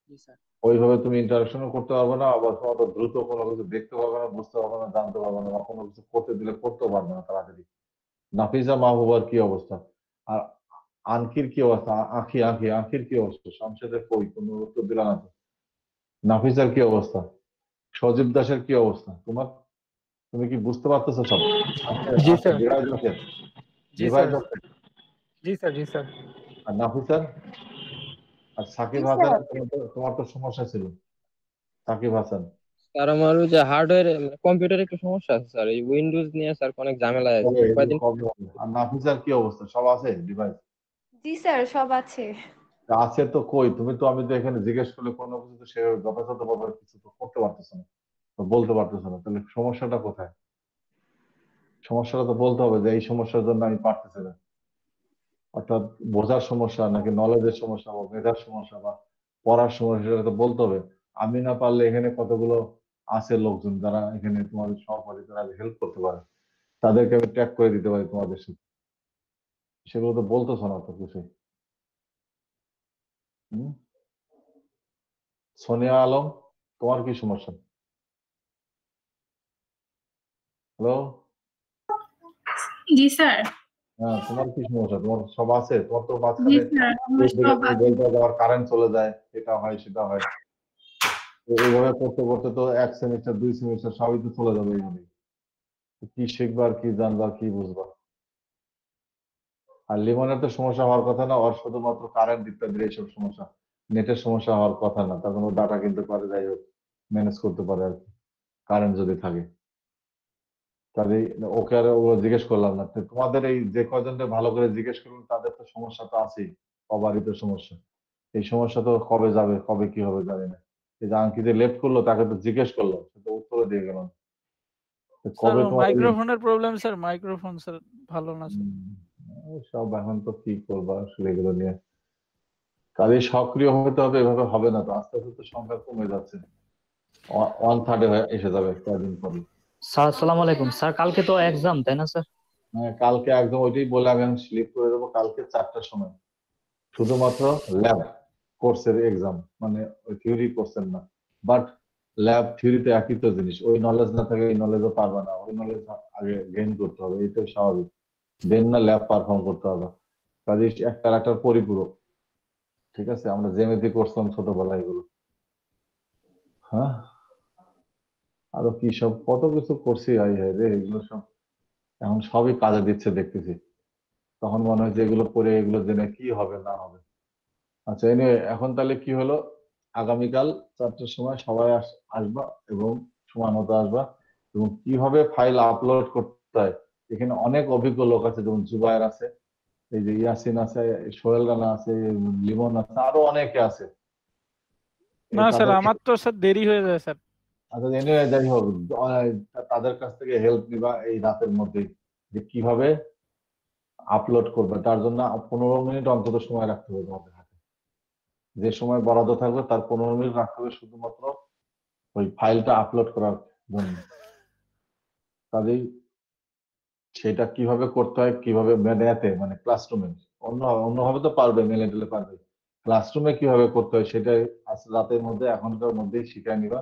জি স্যার। ওইভাবে তুমি ইন্টারাকশনও করতে পারবে না, আবার অত দ্রুত কোনো কিছু দেখতে পারবে না, বুঝতে পারবে না, জানতে পারবে না, বা কোনো কিছু করতে দিলে করতেও পারবে না তাড়াতাড়ি। নাফিসা মাহবুবার কি অবস্থা, আর আনকির কি অবস্থা, আঁখির কি অবস্থা, শামশেদের কই, কোনো উত্তর দিলা না তো। নাফিসার কি অবস্থা, সজীব দাসের কি অবস্থা, তুমি কি বুঝতে পারতেছো সব? জি স্যার। জি স্যার। জি স্যার। আর নাফিসার আর সাকিব জি হাসান, স্যার। তোমার তো সমস্যা ছিল, সাকিব হাসান। স্যার আমার ওই যে হার্ডওয়্যার কম্পিউটারে একটু সমস্যা আছে স্যার, এই উইন্ডোজ নিয়ে স্যার অনেক ঝামেলা আছে কবে কয়েকদিন। কবে হবে? আর নাফিসার কি অবস্থা, সব আছে ডিভাইস? জি স্যার, সব আছে। আছে তো কই, আমি তো এখানে জিজ্ঞেস করলে কোনো কিছু তো সে যথাযথভাবে কিছু তো করতে পারতেছে না, তো বলতে পারতেছে না, তাহলে সমস্যাটা কোথায়? সমস্যাটা তো বলতে হবে যে এই সমস্যার জন্য আমি পারতেছি না, অর্থাৎ বোঝার সমস্যা নাকি নলেজের সমস্যা বা মেধার সমস্যা বা পড়ার সমস্যা, সেটা তো বলতে হবে। আমি না পারলে এখানে কতগুলো আছে লোকজন যারা এখানে তোমাদের সহপাঠী, তারা হেল্প করতে পারে, তাদেরকে আমি ট্যাগ করে দিতে পারি তোমাদের সাথে, সেগুলো তো বলতেছো না তো কিছু। হম, সোনিয়া আলম, তোমার কি সমস্যা? হ্যালো, জি স্যার। হ্যাঁ, তোমার কি সমস্যা, তোমার সব আছে? তোমার তো জি মাঝখানে স্যার, আমার সব আছে। বলতে আবার কারেন্ট চলে যায়, এটা হয় সেটা হয়, তো এইভাবে করতে করতে তো এক সেমিস্টার 2 সেমিস্টার সবই তো চলে যাবে এইভাবে। কি শিখবা আর কি জানবা আর কি বুঝবা? আর লিমনের তো সমস্যা হওয়ার কথা না, ওর শুধুমাত্র কারেন্ট ইত্যাদির এইসব সমস্যা, নেটের সমস্যা হওয়ার কথা না, তার কোনো ডাটা কিনতে পারে, যাই হোক ম্যানেজ করতে পারে আর কি, কারেন্ট যদি থাকে। কাজেই ওকে আর ওগুলো জিজ্ঞেস করলাম না, তো তোমাদের এই যে কয়জনকে ভালো করে জিজ্ঞেস করুন, তাদের তো সমস্যা তো আছেই, অবারিত সমস্যা। এই সমস্যা তো কবে যাবে, কবে কি হবে জানি না। এই যে আঙ্কি যে লেট করলো, তাকে তো জিজ্ঞেস করলো, সে তো উত্তরে দিয়ে গেল না। তো স্যার কবে তোমার মাইক্রোফোনের প্রবলেম স্যার, মাইক্রোফোন স্যার ভালো না স্যার। সব এখন তো কি করবা আসলে এগুলো নিয়ে, কাজে সক্রিয় হতে হবে, এভাবে হবে না তো, আস্তে আস্তে তো সংখ্যা কমে যাচ্ছে, 1/3 এসে যাবে কয়েকদিন পরে। স্যার আসসালামু আলাইকুম স্যার, কালকে তো এক্সাম তাই না স্যার? হ্যাঁ, কালকে একদম ওইটাই বলে আমি স্লিপ করে দেবো, কালকে 4টার সময় শুধুমাত্র ল্যাব কোর্সের এক্সাম, মানে ওই থিওরি কোর্সের না, বাট ল্যাব থিওরিতে একই তো জিনিস, ওই নলেজ না থাকে এই নলেজও পারবে না, ওই নলেজ আগে গেইন করতে হবে, এইটাই স্বাভাবিক, দেন না ল্যাব পারফর্ম করতে হবে। কাজে একটার একটার পরিপূরক, ঠিক আছে? আমরা জ্যামিতি করছিলাম ছোটবেলায় এগুলো, হ্যাঁ, আরো কি সব কত কিছু করছি, হাই হাই রে, এগুলো সব এখন সবই কাজে দিচ্ছে দেখতেছি, তখন মনে হয় যে এগুলো করে এগুলো জেনে কি হবে না হবে। আচ্ছা, এনিওয়ে, এখন তাহলে কি হলো, আগামীকাল 4টার সময় সবাই আসবা এবং সময় মতো আসবা, এবং কিভাবে ফাইল আপলোড করতে হয়, এখানে অনেক অভিজ্ঞ লোক আছে, যেমন জুবায়ের আছে, এই যে ইয়াসিন আছে, সোহেল রানা আছে, লিমন আছে, আরো অনেকে আছে। না স্যার, আমার তো স্যার দেরি হয়ে যায় স্যার। আচ্ছা, এনিওয়ে যাই হোক, তাদের কাছ থেকে হেল্প নিবা এই রাতের মধ্যে, যে কিভাবে আপলোড করবে, তার জন্য 15 মিনিট অন্তত সময় রাখতে হবে তোমাদের হাতে, যে সময় বরাদ্দ থাকবে তার 15 মিনিট রাখতে হবে শুধুমাত্র ওই ফাইলটা আপলোড করার জন্য। কাজেই সেটা কিভাবে করতে হয়, কিভাবে মেলাতে, মানে ক্লাসরুমে, অন্যভাবে তো পারবে, মেলে দিলে পারবে, ক্লাসরুমে কিভাবে করতে হয় সেটাই আজ রাতের মধ্যে, এখনকার মধ্যেই শিখাই নিবা,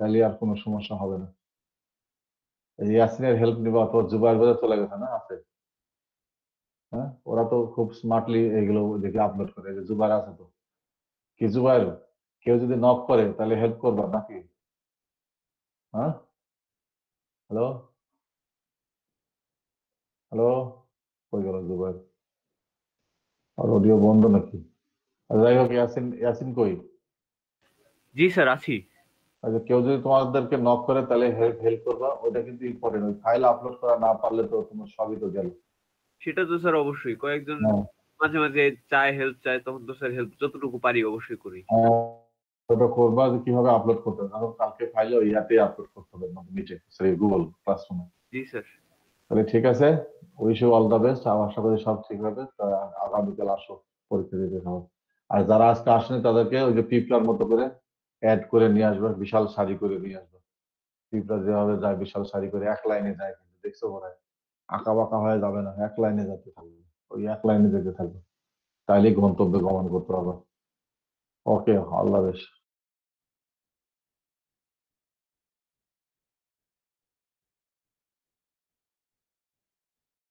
তাহলে আর কোনো সমস্যা হবে না। এই ইয়াসিনের হেল্প নিবা, অথবা জুবাইর বাজার চলে গেছে না, আছে, হ্যাঁ, ওরা তো খুব স্মার্টলি এগুলো দেখে আপলোড করে, যে জুবাইর আছে তো, কি জুবাইর, কেউ যদি নক করে তাহলে হেল্প করবা নাকি? হ্যাঁ, হ্যালো হ্যালো, কই গেল জুবাইর, আর অডিও বন্ধ নাকি? যাই হোক, ইয়াসিন কই? জি স্যার, আছি। আচ্ছা, কেউ যদি তোমাদেরকে নক করে তাহলে হেল্প করবা, ওটা কিন্তু ইম্পর্টেন্ট, ওই ফাইল আপলোড করা না পারলে তো তোমার সবই তো গেল। সেটা তো স্যার অবশ্যই, কয়েকজন মাঝে মাঝে চায়, হেল্প চায়, তখন তো স্যার হেল্প যতটুকু পারি অবশ্যই করি। ওটা করবা যে কিভাবে আপলোড করতে হবে, কারণ কালকে ফাইলে ইয়াতে আপলোড করতে হবে নিচে গুগল ক্লাসরুমে। জি স্যার। তাহলে ঠিক আছে, wish you all the best. আশা করি সব ঠিক হবে। আগামীকাল আসো পরীক্ষা দিতে হবে। আর যারা আজকে আসেনি তাদেরকে ওই যে পিপলার মতো করে অ্যাড করে নিয়ে আসবে, বিশাল সারি করে নিয়ে আসবে। পিপলা যেভাবে যায় বিশাল সারি করে এক লাইনে যায়, কিন্তু দেখছো মনে হয় আঁকা বাঁকা হয়ে যাবে না, এক লাইনে যেতে থাকবে, ওই এক লাইনে যেতে থাকবে, তাইলে গন্তব্যে গমন করতে হবে। ওকে, আল্লাহ হাফেজ।